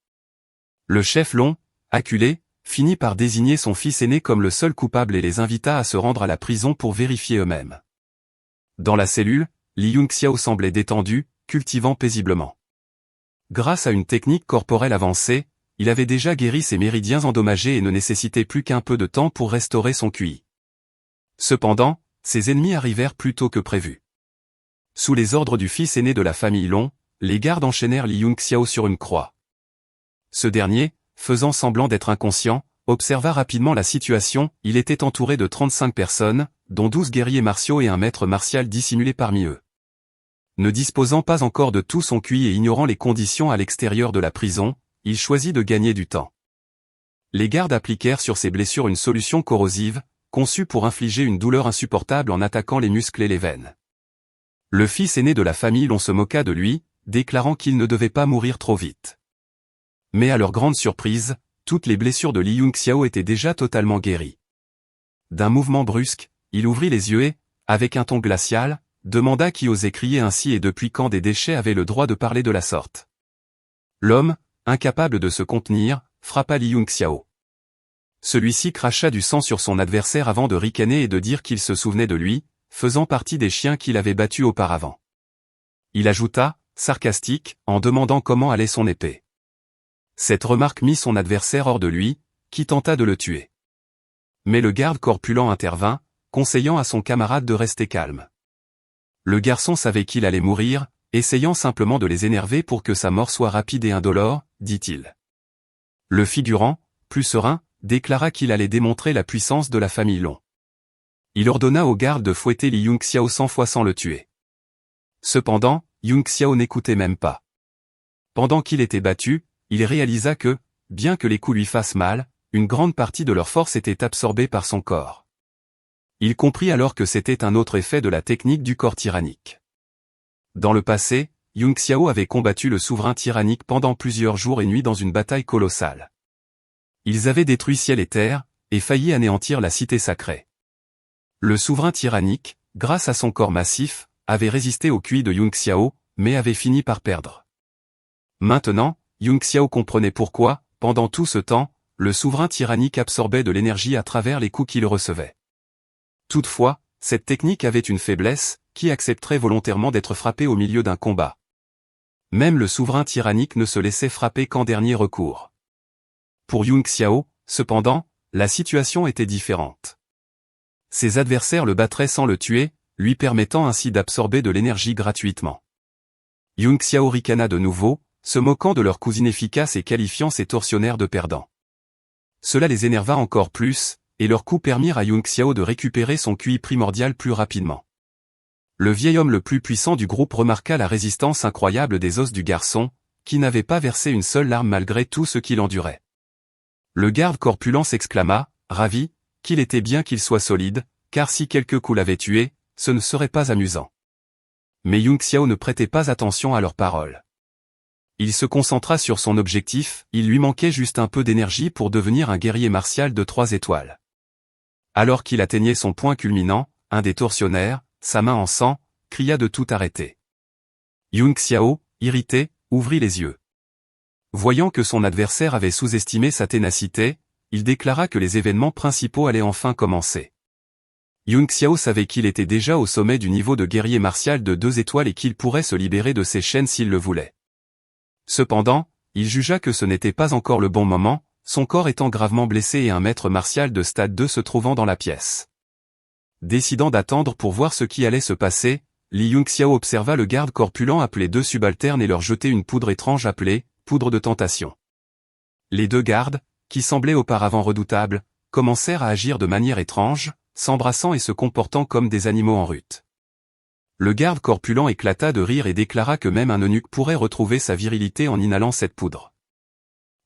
Le chef Long, acculé, finit par désigner son fils aîné comme le seul coupable et les invita à se rendre à la prison pour vérifier eux-mêmes. Dans la cellule, Li Yongxiao semblait détendu, cultivant paisiblement. Grâce à une technique corporelle avancée, il avait déjà guéri ses méridiens endommagés et ne nécessitait plus qu'un peu de temps pour restaurer son QI. Cependant, ses ennemis arrivèrent plus tôt que prévu. Sous les ordres du fils aîné de la famille Long, les gardes enchaînèrent Li Yongxiao sur une croix. Ce dernier, faisant semblant d'être inconscient, observa rapidement la situation. Il était entouré de 35 personnes, dont 12 guerriers martiaux et un maître martial dissimulé parmi eux. Ne disposant pas encore de tout son QI et ignorant les conditions à l'extérieur de la prison, il choisit de gagner du temps. Les gardes appliquèrent sur ses blessures une solution corrosive, conçue pour infliger une douleur insupportable en attaquant les muscles et les veines. Le fils aîné de la famille Long se moqua de lui, déclarant qu'il ne devait pas mourir trop vite. Mais à leur grande surprise, toutes les blessures de Li Yongxiao étaient déjà totalement guéries. D'un mouvement brusque, il ouvrit les yeux et, avec un ton glacial, demanda qui osait crier ainsi et depuis quand des déchets avaient le droit de parler de la sorte. L'homme, incapable de se contenir, frappa Li Yongxiao. Celui-ci cracha du sang sur son adversaire avant de ricaner et de dire qu'il se souvenait de lui, faisant partie des chiens qu'il avait battus auparavant. Il ajouta, sarcastique, en demandant comment allait son épée. Cette remarque mit son adversaire hors de lui, qui tenta de le tuer. Mais le garde corpulent intervint, conseillant à son camarade de rester calme. Le garçon savait qu'il allait mourir, essayant simplement de les énerver pour que sa mort soit rapide et indolore, dit-il. Le figurant, plus serein, déclara qu'il allait démontrer la puissance de la famille Long. Il ordonna au garde de fouetter Li Yongxiao 100 fois sans le tuer. Cependant, Yongxiao n'écoutait même pas. Pendant qu'il était battu, il réalisa que, bien que les coups lui fassent mal, une grande partie de leur force était absorbée par son corps. Il comprit alors que c'était un autre effet de la technique du corps tyrannique. Dans le passé, Yongxiao avait combattu le souverain tyrannique pendant plusieurs jours et nuits dans une bataille colossale. Ils avaient détruit ciel et terre, et failli anéantir la cité sacrée. Le souverain tyrannique, grâce à son corps massif, avait résisté au QI de Yongxiao, mais avait fini par perdre. Maintenant, Yongxiao comprenait pourquoi, pendant tout ce temps, le souverain tyrannique absorbait de l'énergie à travers les coups qu'il recevait. Toutefois, cette technique avait une faiblesse, qui accepterait volontairement d'être frappé au milieu d'un combat. Même le souverain tyrannique ne se laissait frapper qu'en dernier recours. Pour Yongxiao, cependant, la situation était différente. Ses adversaires le battraient sans le tuer, lui permettant ainsi d'absorber de l'énergie gratuitement. Yongxiao ricana de nouveau, se moquant de leur cousine efficace et qualifiant ses tortionnaires de perdants. Cela les énerva encore plus, et leurs coups permirent à Yongxiao de récupérer son QI primordial plus rapidement. Le vieil homme le plus puissant du groupe remarqua la résistance incroyable des os du garçon, qui n'avait pas versé une seule larme malgré tout ce qu'il endurait. Le garde corpulent s'exclama, ravi, qu'il était bien qu'il soit solide, car si quelques coups l'avaient tué, ce ne serait pas amusant. Mais Yongxiao ne prêtait pas attention à leurs paroles. Il se concentra sur son objectif, il lui manquait juste un peu d'énergie pour devenir un guerrier martial de 3 étoiles. Alors qu'il atteignait son point culminant, un des tortionnaires, sa main en sang, cria de tout arrêter. Yongxiao, irrité, ouvrit les yeux. Voyant que son adversaire avait sous-estimé sa ténacité, il déclara que les événements principaux allaient enfin commencer. Yongxiao savait qu'il était déjà au sommet du niveau de guerrier martial de 2 étoiles et qu'il pourrait se libérer de ses chaînes s'il le voulait. Cependant, il jugea que ce n'était pas encore le bon moment, son corps étant gravement blessé et un maître martial de stade 2 se trouvant dans la pièce. Décidant d'attendre pour voir ce qui allait se passer, Li Yongxiao observa le garde corpulent appeler 2 subalternes et leur jeter une poudre étrange appelée « poudre de tentation ». Les 2 gardes, qui semblaient auparavant redoutables, commencèrent à agir de manière étrange, s'embrassant et se comportant comme des animaux en rut. Le garde corpulent éclata de rire et déclara que même un eunuque pourrait retrouver sa virilité en inhalant cette poudre.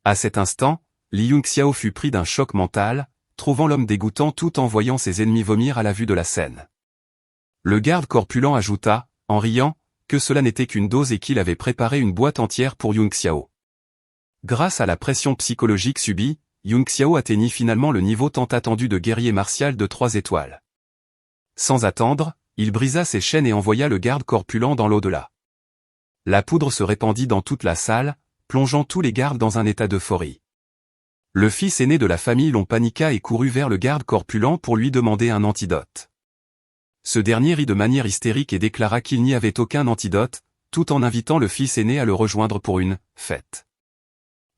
À cet instant, Li Yongxiao fut pris d'un choc mental, trouvant l'homme dégoûtant tout en voyant ses ennemis vomir à la vue de la scène. Le garde corpulent ajouta, en riant, que cela n'était qu'une dose et qu'il avait préparé une boîte entière pour Yongxiao. Grâce à la pression psychologique subie, Yongxiao atteignit finalement le niveau tant attendu de guerrier martial de 3 étoiles. Sans attendre, il brisa ses chaînes et envoya le garde corpulent dans l'au-delà. La poudre se répandit dans toute la salle, plongeant tous les gardes dans un état d'euphorie. Le fils aîné de la famille Long paniqua et courut vers le garde corpulent pour lui demander un antidote. Ce dernier rit de manière hystérique et déclara qu'il n'y avait aucun antidote, tout en invitant le fils aîné à le rejoindre pour une « fête ».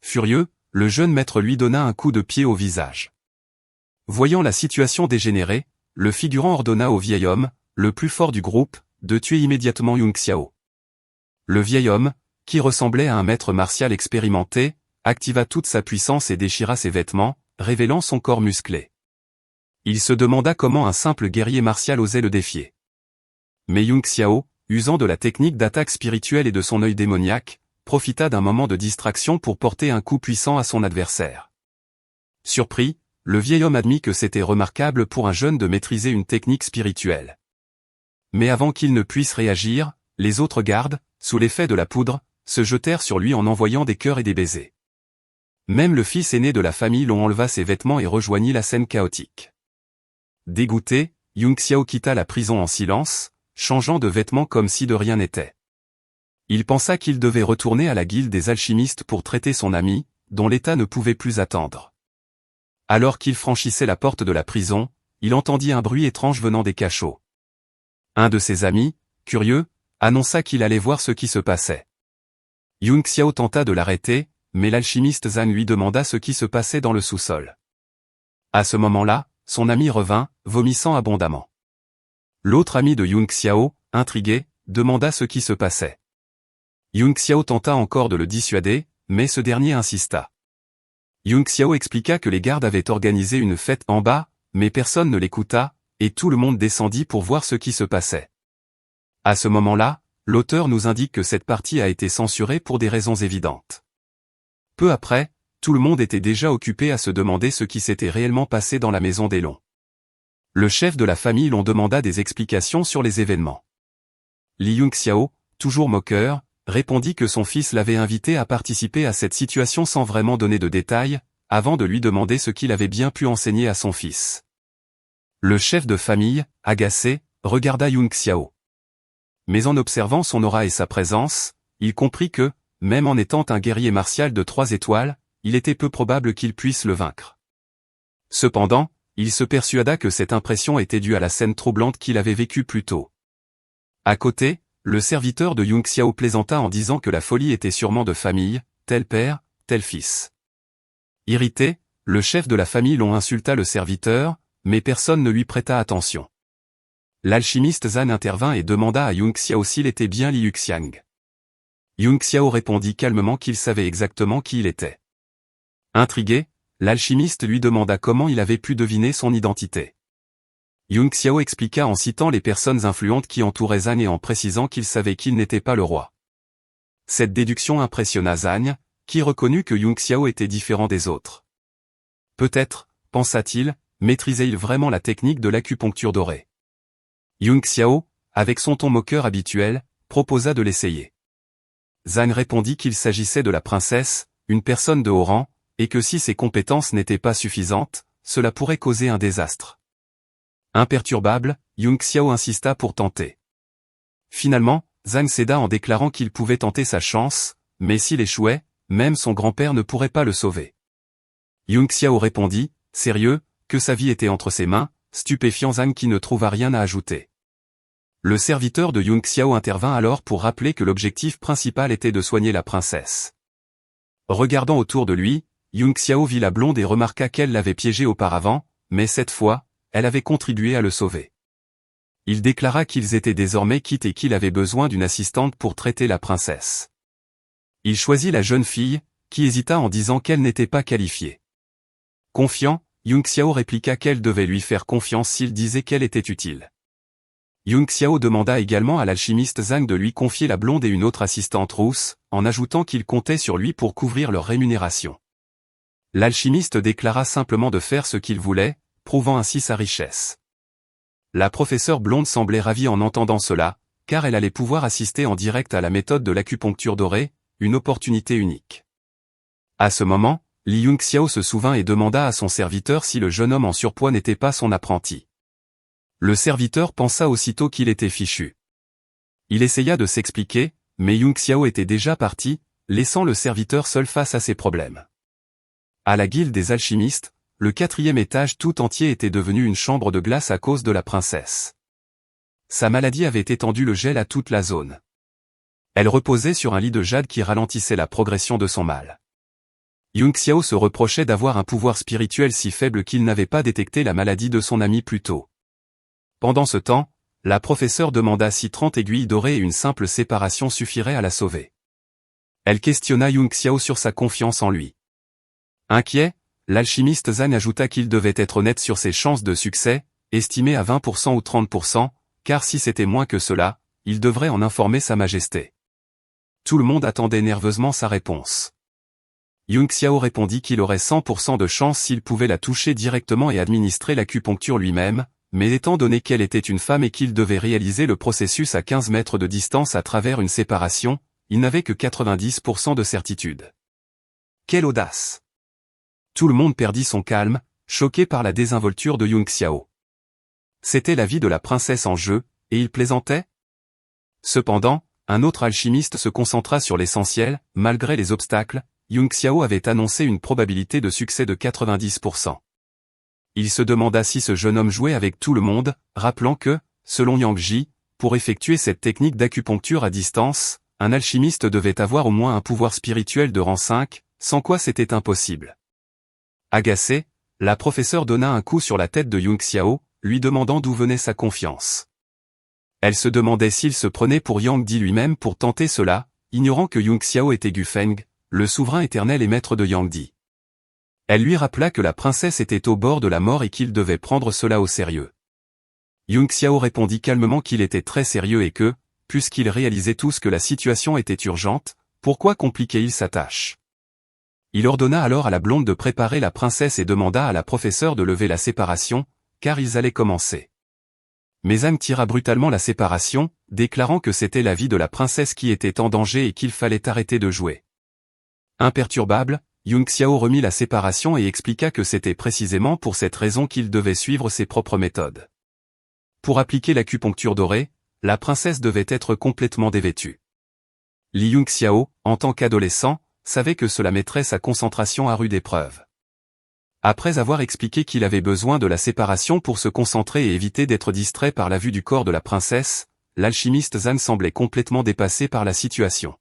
Furieux, le jeune maître lui donna un coup de pied au visage. Voyant la situation dégénérer, le figurant ordonna au vieil homme, le plus fort du groupe, de tuer immédiatement Yung Xiao. Le vieil homme, qui ressemblait à un maître martial expérimenté, activa toute sa puissance et déchira ses vêtements, révélant son corps musclé. Il se demanda comment un simple guerrier martial osait le défier. Mais Yung Xiao, usant de la technique d'attaque spirituelle et de son œil démoniaque, profita d'un moment de distraction pour porter un coup puissant à son adversaire. Surpris, le vieil homme admit que c'était remarquable pour un jeune de maîtriser une technique spirituelle. Mais avant qu'il ne puisse réagir, les autres gardes, sous l'effet de la poudre, se jetèrent sur lui en envoyant des cœurs et des baisers. Même le fils aîné de la famille l'on enleva ses vêtements et rejoignit la scène chaotique. Dégoûté, Yung Xiao quitta la prison en silence, changeant de vêtements comme si de rien n'était. Il pensa qu'il devait retourner à la guilde des alchimistes pour traiter son ami, dont l'état ne pouvait plus attendre. Alors qu'il franchissait la porte de la prison, il entendit un bruit étrange venant des cachots. Un de ses amis, curieux, annonça qu'il allait voir ce qui se passait. Yung Xiao tenta de l'arrêter, mais l'alchimiste Zhang lui demanda ce qui se passait dans le sous-sol. À ce moment-là, son ami revint, vomissant abondamment. L'autre ami de Yung Xiao, intrigué, demanda ce qui se passait. Yung Xiao tenta encore de le dissuader, mais ce dernier insista. Yung Xiao expliqua que les gardes avaient organisé une fête en bas, mais personne ne l'écouta, et tout le monde descendit pour voir ce qui se passait. À ce moment-là, l'auteur nous indique que cette partie a été censurée pour des raisons évidentes. Peu après, tout le monde était déjà occupé à se demander ce qui s'était réellement passé dans la maison des Longs. Le chef de la famille l'on demanda des explications sur les événements. Li Yung Xiao, toujours moqueur, répondit que son fils l'avait invité à participer à cette situation sans vraiment donner de détails, avant de lui demander ce qu'il avait bien pu enseigner à son fils. Le chef de famille, agacé, regarda Yung Xiao. Mais en observant son aura et sa présence, il comprit que, même en étant un guerrier martial de 3 étoiles, il était peu probable qu'il puisse le vaincre. Cependant, il se persuada que cette impression était due à la scène troublante qu'il avait vécue plus tôt. À côté, le serviteur de Yung Xiao plaisanta en disant que la folie était sûrement de famille, tel père, tel fils. Irrité, le chef de la famille l'on insulta le serviteur, mais personne ne lui prêta attention. L'alchimiste Zhan intervint et demanda à Yung Xiao s'il était bien Li Yuxiang. Yung Xiao répondit calmement qu'il savait exactement qui il était. Intrigué, l'alchimiste lui demanda comment il avait pu deviner son identité. Yung Xiao expliqua en citant les personnes influentes qui entouraient Zhan et en précisant qu'il savait qu'il n'était pas le roi. Cette déduction impressionna Zhan, qui reconnut que Yung Xiao était différent des autres. Peut-être, pensa-t-il, maîtrisait-il vraiment la technique de l'acupuncture dorée. Yung Xiao, avec son ton moqueur habituel, proposa de l'essayer. Zhan répondit qu'il s'agissait de la princesse, une personne de haut rang, et que si ses compétences n'étaient pas suffisantes, cela pourrait causer un désastre. Imperturbable, Yung Xiao insista pour tenter. Finalement, Zhan céda en déclarant qu'il pouvait tenter sa chance, mais s'il échouait, même son grand-père ne pourrait pas le sauver. Yung Xiao répondit, sérieux, que sa vie était entre ses mains, stupéfiant Zhan qui ne trouva rien à ajouter. Le serviteur de Yung Xiao intervint alors pour rappeler que l'objectif principal était de soigner la princesse. Regardant autour de lui, Yung Xiao vit la blonde et remarqua qu'elle l'avait piégé auparavant, mais cette fois, elle avait contribué à le sauver. Il déclara qu'ils étaient désormais quittes et qu'il avait besoin d'une assistante pour traiter la princesse. Il choisit la jeune fille, qui hésita en disant qu'elle n'était pas qualifiée. Confiant, Yung Xiao répliqua qu'elle devait lui faire confiance s'il disait qu'elle était utile. Yung Xiao demanda également à l'alchimiste Zhang de lui confier la blonde et une autre assistante rousse, en ajoutant qu'il comptait sur lui pour couvrir leur rémunération. L'alchimiste déclara simplement de faire ce qu'il voulait, prouvant ainsi sa richesse. La professeure blonde semblait ravie en entendant cela, car elle allait pouvoir assister en direct à la méthode de l'acupuncture dorée, une opportunité unique. À ce moment, Li Yung Xiao se souvint et demanda à son serviteur si le jeune homme en surpoids n'était pas son apprenti. Le serviteur pensa aussitôt qu'il était fichu. Il essaya de s'expliquer, mais Yung Xiao était déjà parti, laissant le serviteur seul face à ses problèmes. À la guilde des alchimistes, le 4e étage tout entier était devenu une chambre de glace à cause de la princesse. Sa maladie avait étendu le gel à toute la zone. Elle reposait sur un lit de jade qui ralentissait la progression de son mal. Yung Xiao se reprochait d'avoir un pouvoir spirituel si faible qu'il n'avait pas détecté la maladie de son ami plus tôt. Pendant ce temps, la professeure demanda si 30 aiguilles dorées et une simple séparation suffiraient à la sauver. Elle questionna Yung Xiao sur sa confiance en lui. Inquiet, l'alchimiste Zhang ajouta qu'il devait être honnête sur ses chances de succès, estimées à 20% ou 30%, car si c'était moins que cela, il devrait en informer Sa Majesté. Tout le monde attendait nerveusement sa réponse. Yung Xiao répondit qu'il aurait 100% de chance s'il pouvait la toucher directement et administrer l'acupuncture lui-même, mais étant donné qu'elle était une femme et qu'il devait réaliser le processus à 15 mètres de distance à travers une séparation, il n'avait que 90% de certitude. Quelle audace! Tout le monde perdit son calme, choqué par la désinvolture de Yung Xiao. C'était la vie de la princesse en jeu, et il plaisantait? Cependant, un autre alchimiste se concentra sur l'essentiel, malgré les obstacles. Yung Xiao avait annoncé une probabilité de succès de 90%. Il se demanda si ce jeune homme jouait avec tout le monde, rappelant que, selon Yang Ji, pour effectuer cette technique d'acupuncture à distance, un alchimiste devait avoir au moins un pouvoir spirituel de rang 5, sans quoi c'était impossible. Agacée, la professeure donna un coup sur la tête de Yung Xiao, lui demandant d'où venait sa confiance. Elle se demandait s'il se prenait pour Yang Di lui-même pour tenter cela, ignorant que Yung Xiao était Gu Feng, le souverain éternel et maître de Yang Di. Elle lui rappela que la princesse était au bord de la mort et qu'il devait prendre cela au sérieux. Yung Xiao répondit calmement qu'il était très sérieux et que, puisqu'il réalisait tous que la situation était urgente, pourquoi compliquer-il sa tâche? Il ordonna alors à la blonde de préparer la princesse et demanda à la professeure de lever la séparation, car ils allaient commencer. Mais Zhang tira brutalement la séparation, déclarant que c'était la vie de la princesse qui était en danger et qu'il fallait arrêter de jouer. Imperturbable, Yung Xiao remit la séparation et expliqua que c'était précisément pour cette raison qu'il devait suivre ses propres méthodes. Pour appliquer l'acupuncture dorée, la princesse devait être complètement dévêtue. Li Yung Xiao, en tant qu'adolescent, savait que cela mettrait sa concentration à rude épreuve. Après avoir expliqué qu'il avait besoin de la séparation pour se concentrer et éviter d'être distrait par la vue du corps de la princesse, l'alchimiste Zhang semblait complètement dépassé par la situation.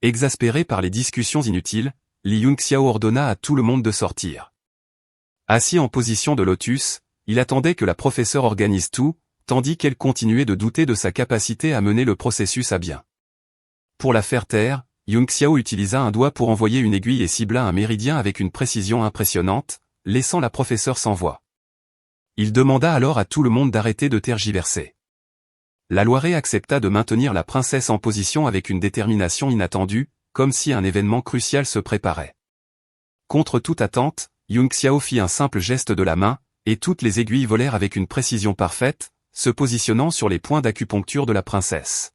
Exaspéré par les discussions inutiles, Li Yung Xiao ordonna à tout le monde de sortir. Assis en position de lotus, il attendait que la professeure organise tout, tandis qu'elle continuait de douter de sa capacité à mener le processus à bien. Pour la faire taire, Yung Xiao utilisa un doigt pour envoyer une aiguille et cibla un méridien avec une précision impressionnante, laissant la professeure sans voix. Il demanda alors à tout le monde d'arrêter de tergiverser. La Loirée accepta de maintenir la princesse en position avec une détermination inattendue, comme si un événement crucial se préparait. Contre toute attente, Yung Xiao fit un simple geste de la main, et toutes les aiguilles volèrent avec une précision parfaite, se positionnant sur les points d'acupuncture de la princesse.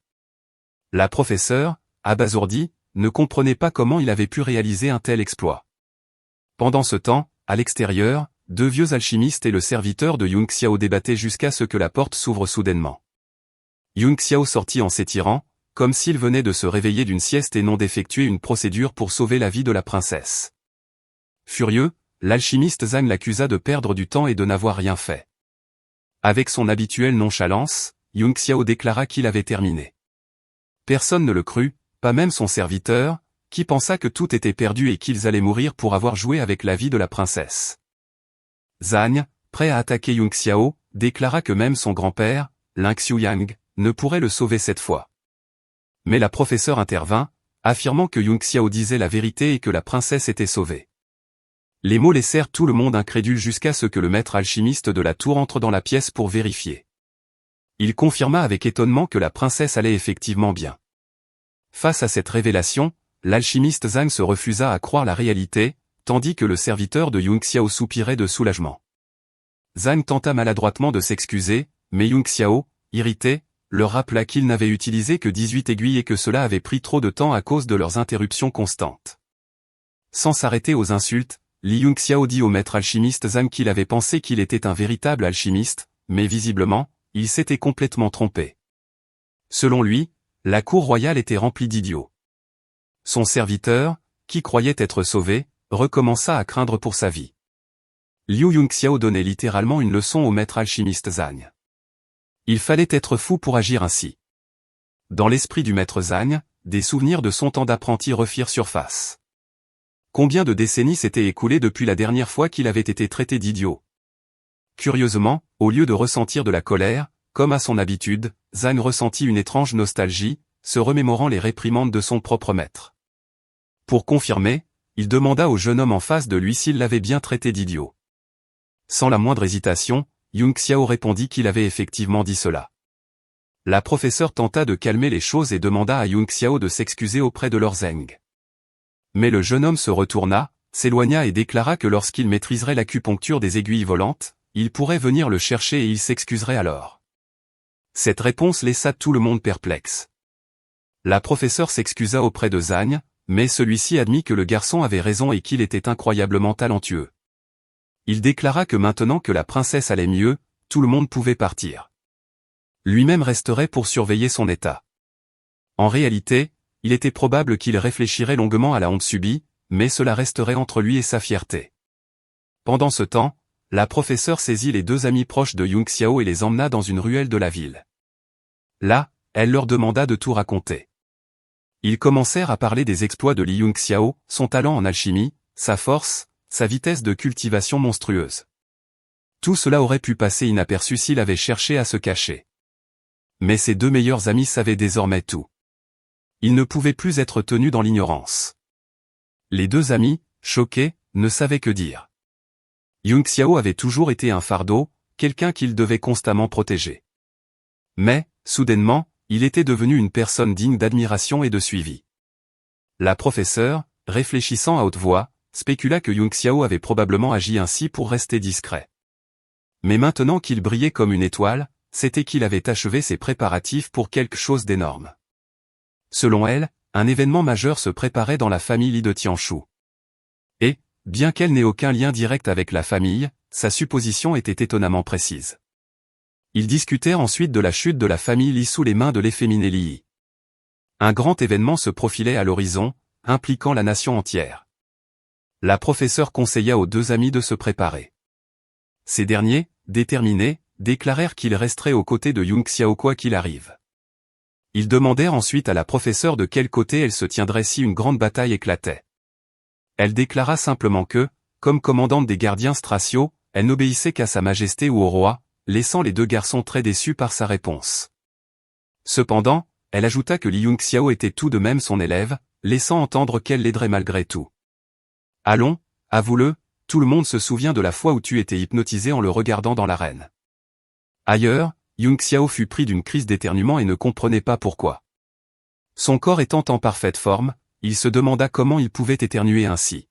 La professeure, abasourdie, ne comprenait pas comment il avait pu réaliser un tel exploit. Pendant ce temps, à l'extérieur, deux vieux alchimistes et le serviteur de Yung Xiao débattaient jusqu'à ce que la porte s'ouvre soudainement. Yung Xiao sortit en s'étirant, comme s'il venait de se réveiller d'une sieste et non d'effectuer une procédure pour sauver la vie de la princesse. Furieux, l'alchimiste Zhang l'accusa de perdre du temps et de n'avoir rien fait. Avec son habituelle nonchalance, Yung Xiao déclara qu'il avait terminé. Personne ne le crut, pas même son serviteur, qui pensa que tout était perdu et qu'ils allaient mourir pour avoir joué avec la vie de la princesse. Zhang, prêt à attaquer Yung Xiao, déclara que même son grand-père, Lin Xiuyang, ne pourrait le sauver cette fois. Mais la professeure intervint, affirmant que Yung Xiao disait la vérité et que la princesse était sauvée. Les mots laissèrent tout le monde incrédule jusqu'à ce que le maître alchimiste de la tour entre dans la pièce pour vérifier. Il confirma avec étonnement que la princesse allait effectivement bien. Face à cette révélation, l'alchimiste Zhang se refusa à croire la réalité, tandis que le serviteur de Yung Xiao soupirait de soulagement. Zhang tenta maladroitement de s'excuser, mais Yung Xiao, irrité, leur rappela qu'il n'avait utilisé que 18 aiguilles et que cela avait pris trop de temps à cause de leurs interruptions constantes. Sans s'arrêter aux insultes, Li Yung Xiao dit au maître alchimiste Zhang qu'il avait pensé qu'il était un véritable alchimiste, mais visiblement, il s'était complètement trompé. Selon lui, la cour royale était remplie d'idiots. Son serviteur, qui croyait être sauvé, recommença à craindre pour sa vie. Liu Yung Xiao donnait littéralement une leçon au maître alchimiste Zhang. Il fallait être fou pour agir ainsi. dans l'esprit du maître Zhang, des souvenirs de son temps d'apprenti refirent surface. Combien de décennies s'étaient écoulées depuis la dernière fois qu'il avait été traité d'idiot? Curieusement, au lieu de ressentir de la colère, comme à son habitude, Zhang ressentit une étrange nostalgie, se remémorant les réprimandes de son propre maître. Pour confirmer, il demanda au jeune homme en face de lui s'il l'avait bien traité d'idiot. Sans la moindre hésitation, Yung Xiao répondit qu'il avait effectivement dit cela. La professeure tenta de calmer les choses et demanda à Yung Xiao de s'excuser auprès de Lord Zheng. Mais le jeune homme se retourna, s'éloigna et déclara que lorsqu'il maîtriserait l'acupuncture des aiguilles volantes, il pourrait venir le chercher et il s'excuserait alors. Cette réponse laissa tout le monde perplexe. La professeure s'excusa auprès de Zhang, mais celui-ci admit que le garçon avait raison et qu'il était incroyablement talentueux. Il déclara que maintenant que la princesse allait mieux, tout le monde pouvait partir. Lui-même resterait pour surveiller son état. En réalité, il était probable qu'il réfléchirait longuement à la honte subie, mais cela resterait entre lui et sa fierté. Pendant ce temps, la professeure saisit les deux amis proches de Yung Xiao et les emmena dans une ruelle de la ville. Là, elle leur demanda de tout raconter. Ils commencèrent à parler des exploits de Li Yung Xiao, son talent en alchimie, sa force, sa vitesse de cultivation monstrueuse. Tout cela aurait pu passer inaperçu s'il avait cherché à se cacher. Mais ses deux meilleurs amis savaient désormais tout. Ils ne pouvaient plus être tenus dans l'ignorance. Les deux amis, choqués, ne savaient que dire. Yung Xiao avait toujours été un fardeau, quelqu'un qu'ils devaient constamment protéger. Mais, soudainement, il était devenu une personne digne d'admiration et de suivi. La professeure, réfléchissant à haute voix, spécula que Yung Xiao avait probablement agi ainsi pour rester discret. Mais maintenant qu'il brillait comme une étoile, c'était qu'il avait achevé ses préparatifs pour quelque chose d'énorme. Selon elle, un événement majeur se préparait dans la famille Li de Tianshu. Et, bien qu'elle n'ait aucun lien direct avec la famille, sa supposition était étonnamment précise. Ils discutèrent ensuite de la chute de la famille Li sous les mains de l'efféminé Li. Un grand événement se profilait à l'horizon, impliquant la nation entière. La professeure conseilla aux deux amis de se préparer. Ces derniers, déterminés, déclarèrent qu'ils resteraient aux côtés de Yung Xiao quoi qu'il arrive. Ils demandèrent ensuite à la professeure de quel côté elle se tiendrait si une grande bataille éclatait. Elle déclara simplement que, comme commandante des gardiens straciaux, elle n'obéissait qu'à sa majesté ou au roi, laissant les deux garçons très déçus par sa réponse. Cependant, elle ajouta que Li Yung Xiao était tout de même son élève, laissant entendre qu'elle l'aiderait malgré tout. Allons, avoue-le, tout le monde se souvient de la fois où tu étais hypnotisé en le regardant dans l'arène. Ailleurs, Yung Xiao fut pris d'une crise d'éternuement et ne comprenait pas pourquoi. Son corps étant en parfaite forme, il se demanda comment il pouvait éternuer ainsi.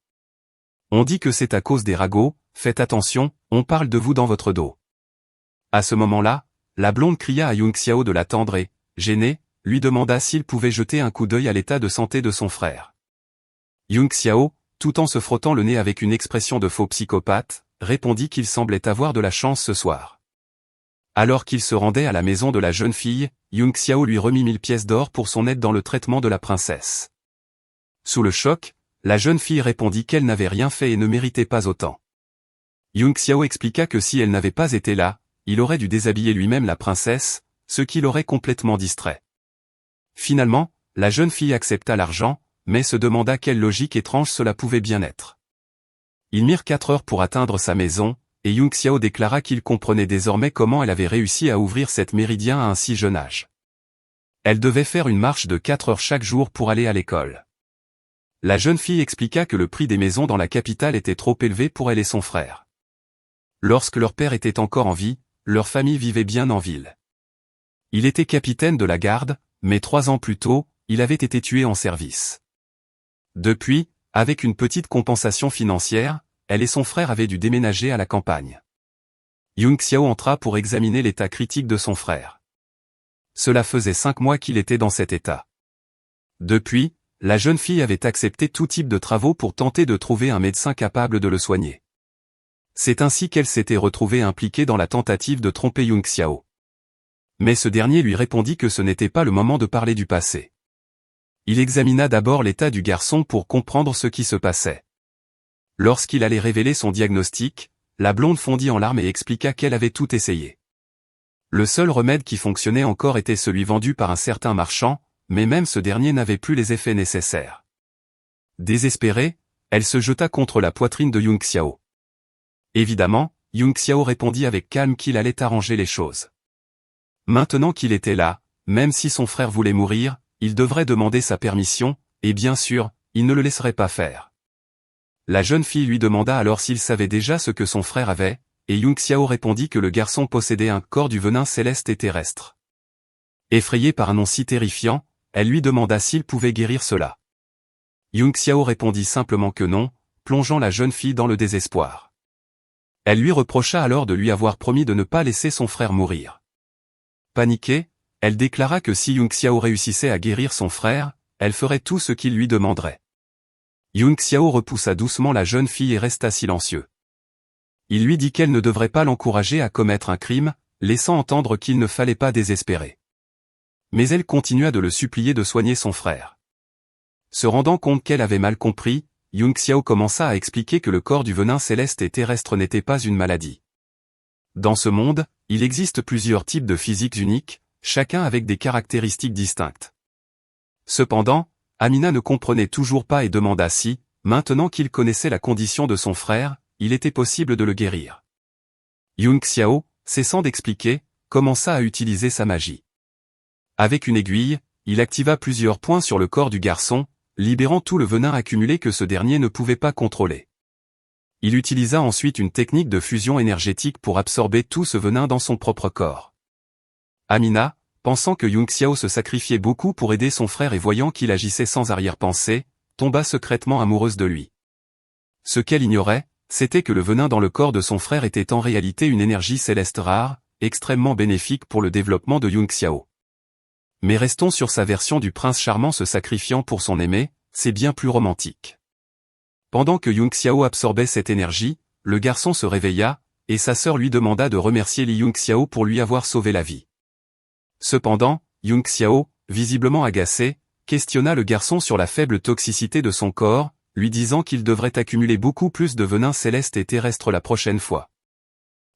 On dit que c'est à cause des ragots, faites attention, on parle de vous dans votre dos. À ce moment-là, la blonde cria à Yung Xiao de l'attendre et, gêné, lui demanda s'il pouvait jeter un coup d'œil à l'état de santé de son frère. Yung Xiao, tout en se frottant le nez avec une expression de faux psychopathe, répondit qu'il semblait avoir de la chance ce soir. Alors qu'il se rendait à la maison de la jeune fille, Yung Xiao lui remit 1000 pièces d'or pour son aide dans le traitement de la princesse. Sous le choc, la jeune fille répondit qu'elle n'avait rien fait et ne méritait pas autant. Yung Xiao expliqua que si elle n'avait pas été là, il aurait dû déshabiller lui-même la princesse, ce qui l'aurait complètement distrait. Finalement, la jeune fille accepta l'argent, mais se demanda quelle logique étrange cela pouvait bien être. Ils mirent 4 heures pour atteindre sa maison, et Yung Xiao déclara qu'il comprenait désormais comment elle avait réussi à ouvrir cette méridien à un si jeune âge. Elle devait faire une marche de 4 heures chaque jour pour aller à l'école. La jeune fille expliqua que le prix des maisons dans la capitale était trop élevé pour elle et son frère. Lorsque leur père était encore en vie, leur famille vivait bien en ville. Il était capitaine de la garde, mais 3 ans plus tôt, il avait été tué en service. Depuis, avec une petite compensation financière, elle et son frère avaient dû déménager à la campagne. Yung Xiao entra pour examiner l'état critique de son frère. Cela faisait 5 mois qu'il était dans cet état. Depuis, la jeune fille avait accepté tout type de travaux pour tenter de trouver un médecin capable de le soigner. C'est ainsi qu'elle s'était retrouvée impliquée dans la tentative de tromper Yung Xiao. Mais ce dernier lui répondit que ce n'était pas le moment de parler du passé. Il examina d'abord l'état du garçon pour comprendre ce qui se passait. Lorsqu'il allait révéler son diagnostic, la blonde fondit en larmes et expliqua qu'elle avait tout essayé. Le seul remède qui fonctionnait encore était celui vendu par un certain marchand, mais même ce dernier n'avait plus les effets nécessaires. Désespérée, elle se jeta contre la poitrine de Yung Xiao. Évidemment, Yung Xiao répondit avec calme qu'il allait arranger les choses. Maintenant qu'il était là, même si son frère voulait mourir, il devrait demander sa permission, et bien sûr, il ne le laisserait pas faire. La jeune fille lui demanda alors s'il savait déjà ce que son frère avait, et Yung Xiao répondit que le garçon possédait un corps du venin céleste et terrestre. Effrayée par un nom si terrifiant, elle lui demanda s'il pouvait guérir cela. Yung Xiao répondit simplement que non, plongeant la jeune fille dans le désespoir. Elle lui reprocha alors de lui avoir promis de ne pas laisser son frère mourir. Paniquée, elle déclara que si Yung Xiao réussissait à guérir son frère, elle ferait tout ce qu'il lui demanderait. Yung Xiao repoussa doucement la jeune fille et resta silencieux. Il lui dit qu'elle ne devrait pas l'encourager à commettre un crime, laissant entendre qu'il ne fallait pas désespérer. Mais elle continua de le supplier de soigner son frère. Se rendant compte qu'elle avait mal compris, Yung Xiao commença à expliquer que le corps du venin céleste et terrestre n'était pas une maladie. Dans ce monde, il existe plusieurs types de physiques uniques, chacun avec des caractéristiques distinctes. Cependant, Amina ne comprenait toujours pas et demanda si, maintenant qu'il connaissait la condition de son frère, il était possible de le guérir. Yung Xiao, cessant d'expliquer, commença à utiliser sa magie. Avec une aiguille, il activa plusieurs points sur le corps du garçon, libérant tout le venin accumulé que ce dernier ne pouvait pas contrôler. Il utilisa ensuite une technique de fusion énergétique pour absorber tout ce venin dans son propre corps. Amina, pensant que Yung Xiao se sacrifiait beaucoup pour aider son frère et voyant qu'il agissait sans arrière-pensée, tomba secrètement amoureuse de lui. Ce qu'elle ignorait, c'était que le venin dans le corps de son frère était en réalité une énergie céleste rare, extrêmement bénéfique pour le développement de Yung Xiao. Mais restons sur sa version du prince charmant se sacrifiant pour son aimé, c'est bien plus romantique. Pendant que Yung Xiao absorbait cette énergie, le garçon se réveilla, et sa sœur lui demanda de remercier Li Yung Xiao pour lui avoir sauvé la vie. Cependant, Yung Xiao, visiblement agacé, questionna le garçon sur la faible toxicité de son corps, lui disant qu'il devrait accumuler beaucoup plus de venin céleste et terrestre la prochaine fois.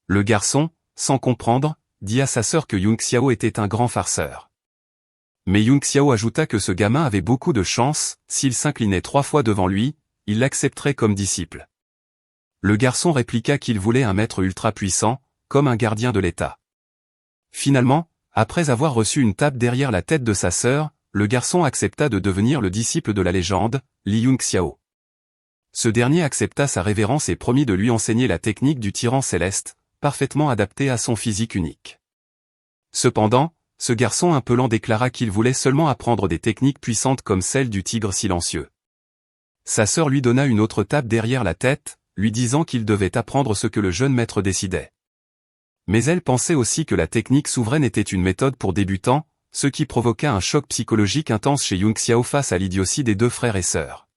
Le garçon, sans comprendre, dit à sa sœur que Yung Xiao était un grand farceur. Mais Yung Xiao ajouta que ce gamin avait beaucoup de chance, s'il s'inclinait 3 fois devant lui, il l'accepterait comme disciple. Le garçon répliqua qu'il voulait un maître ultra puissant, comme un gardien de l'État. Finalement, après avoir reçu une tape derrière la tête de sa sœur, le garçon accepta de devenir le disciple de la légende, Li Yung Xiao. Ce dernier accepta sa révérence et promit de lui enseigner la technique du tyran céleste, parfaitement adaptée à son physique unique. Cependant, ce garçon un peu lent déclara qu'il voulait seulement apprendre des techniques puissantes comme celle du tigre silencieux. Sa sœur lui donna une autre tape derrière la tête, lui disant qu'il devait apprendre ce que le jeune maître décidait. Mais elle pensait aussi que la technique souveraine était une méthode pour débutants, ce qui provoqua un choc psychologique intense chez Yung Xiao face à l'idiotie des 2 frères et sœurs.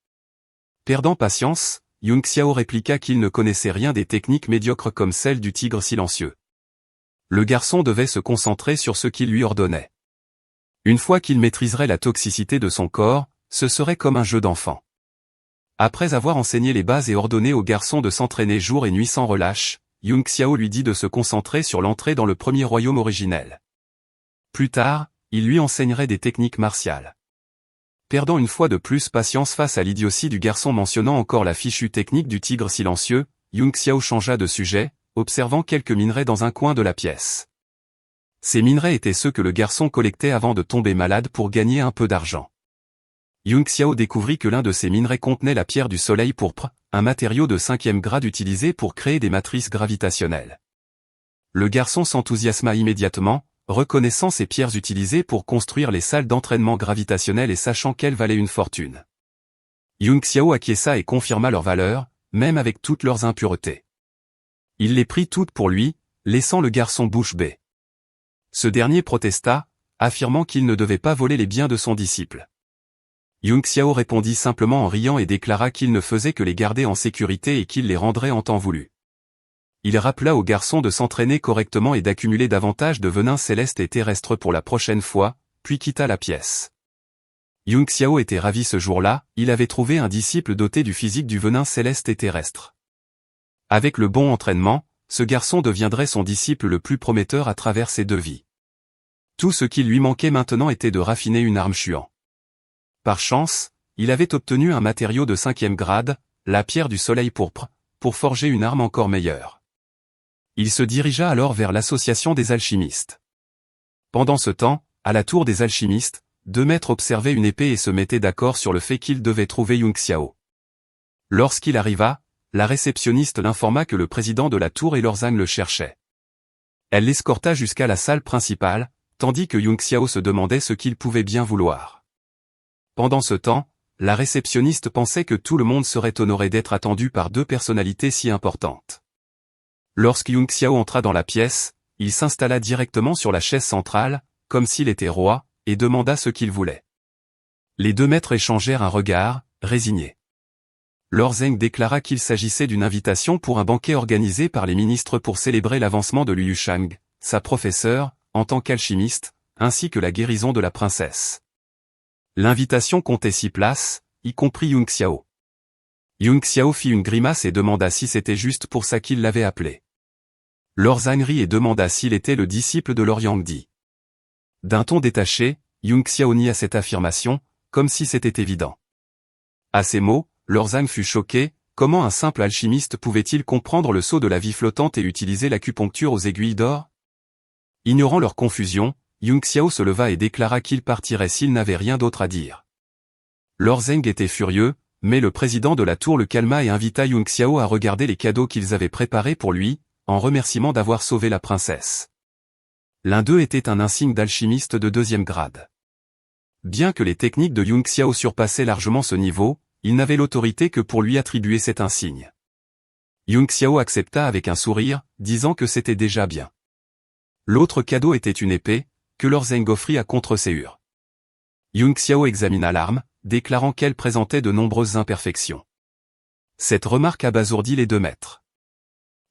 Perdant patience, Yung Xiao répliqua qu'il ne connaissait rien des techniques médiocres comme celle du tigre silencieux. Le garçon devait se concentrer sur ce qu'il lui ordonnait. Une fois qu'il maîtriserait la toxicité de son corps, ce serait comme un jeu d'enfant. Après avoir enseigné les bases et ordonné au garçon de s'entraîner jour et nuit sans relâche, Yung Xiao lui dit de se concentrer sur l'entrée dans le premier royaume originel. Plus tard, il lui enseignerait des techniques martiales. Perdant une fois de plus patience face à l'idiotie du garçon mentionnant encore la fichue technique du tigre silencieux, Yung Xiao changea de sujet, observant quelques minerais dans un coin de la pièce. Ces minerais étaient ceux que le garçon collectait avant de tomber malade pour gagner un peu d'argent. Yung Xiao découvrit que l'un de ces minerais contenait la pierre du soleil pourpre, un matériau de 5e grade utilisé pour créer des matrices gravitationnelles. Le garçon s'enthousiasma immédiatement, reconnaissant ces pierres utilisées pour construire les salles d'entraînement gravitationnelles et sachant qu'elles valaient une fortune. Yung Xiao acquiesça et confirma leur valeur, même avec toutes leurs impuretés. Il les prit toutes pour lui, laissant le garçon bouche bée. Ce dernier protesta, affirmant qu'il ne devait pas voler les biens de son disciple. Yung Xiao répondit simplement en riant et déclara qu'il ne faisait que les garder en sécurité et qu'il les rendrait en temps voulu. Il rappela au garçon de s'entraîner correctement et d'accumuler davantage de venin céleste et terrestre pour la prochaine fois, puis quitta la pièce. Yung Xiao était ravi ce jour-là, il avait trouvé un disciple doté du physique du venin céleste et terrestre. Avec le bon entraînement, ce garçon deviendrait son disciple le plus prometteur à travers ses 2 vies. Tout ce qui lui manquait maintenant était de raffiner une arme Chuan. Par chance, il avait obtenu un matériau de 5e grade, la pierre du soleil pourpre, pour forger une arme encore meilleure. Il se dirigea alors vers l'association des alchimistes. Pendant ce temps, à la tour des alchimistes, 2 maîtres observaient une épée et se mettaient d'accord sur le fait qu'ils devaient trouver Yung Xiao. Lorsqu'il arriva, la réceptionniste l'informa que le président de la tour et Lorzang le cherchaient. Elle l'escorta jusqu'à la salle principale, tandis que Yung Xiao se demandait ce qu'il pouvait bien vouloir. Pendant ce temps, la réceptionniste pensait que tout le monde serait honoré d'être attendu par 2 personnalités si importantes. Lorsque Yung Xiao entra dans la pièce, il s'installa directement sur la chaise centrale, comme s'il était roi, et demanda ce qu'il voulait. Les 2 maîtres échangèrent un regard, résignés. Lorzang déclara qu'il s'agissait d'une invitation pour un banquet organisé par les ministres pour célébrer l'avancement de Liu Shang, sa professeure, en tant qu'alchimiste, ainsi que la guérison de la princesse. L'invitation comptait 6 places, y compris Yung Xiao. Yung Xiao fit une grimace et demanda si c'était juste pour ça qu'il l'avait appelé. Lorzang rit et demanda s'il était le disciple de Loryangdi. D'un ton détaché, Yung Xiao nia cette affirmation, comme si c'était évident. À ces mots, Lorzang fut choqué, comment un simple alchimiste pouvait-il comprendre le sceau de la vie flottante et utiliser l'acupuncture aux aiguilles d'or? Ignorant leur confusion, Yung Xiao se leva et déclara qu'il partirait s'il n'avait rien d'autre à dire. Lorzang était furieux, mais le président de la tour le calma et invita Yung Xiao à regarder les cadeaux qu'ils avaient préparés pour lui, en remerciement d'avoir sauvé la princesse. L'un d'eux était un insigne d'alchimiste de 2e grade. Bien que les techniques de Yung Xiao surpassaient largement ce niveau, il n'avait l'autorité que pour lui attribuer cet insigne. Yung Xiao accepta avec un sourire, disant que c'était déjà bien. L'autre cadeau était une épée, que Lorzang offrit à contre-séure. Yung Xiao examina l'arme, déclarant qu'elle présentait de nombreuses imperfections. Cette remarque abasourdit les 2 maîtres.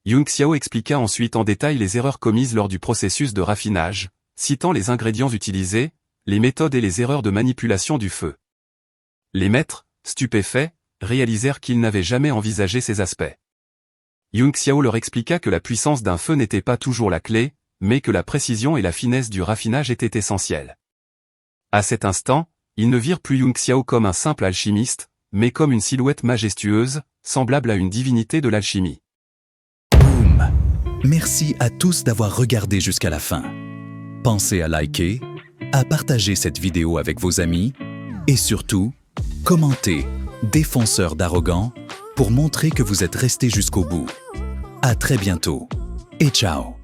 Yung Xiao expliqua ensuite en détail les erreurs commises lors du processus de raffinage, citant les ingrédients utilisés, les méthodes et les erreurs de manipulation du feu. Les maîtres, stupéfaits, réalisèrent qu'ils n'avaient jamais envisagé ces aspects. Yung Xiao leur expliqua que la puissance d'un feu n'était pas toujours la clé, mais que la précision et la finesse du raffinage étaient essentielles. À cet instant, ils ne virent plus Yung Xiao comme un simple alchimiste, mais comme une silhouette majestueuse, semblable à une divinité de l'alchimie. Boum! Merci à tous d'avoir regardé jusqu'à la fin. Pensez à liker, à partager cette vidéo avec vos amis, et surtout, commentez « Défenseur d'arrogants » pour montrer que vous êtes resté jusqu'au bout. À très bientôt, et ciao!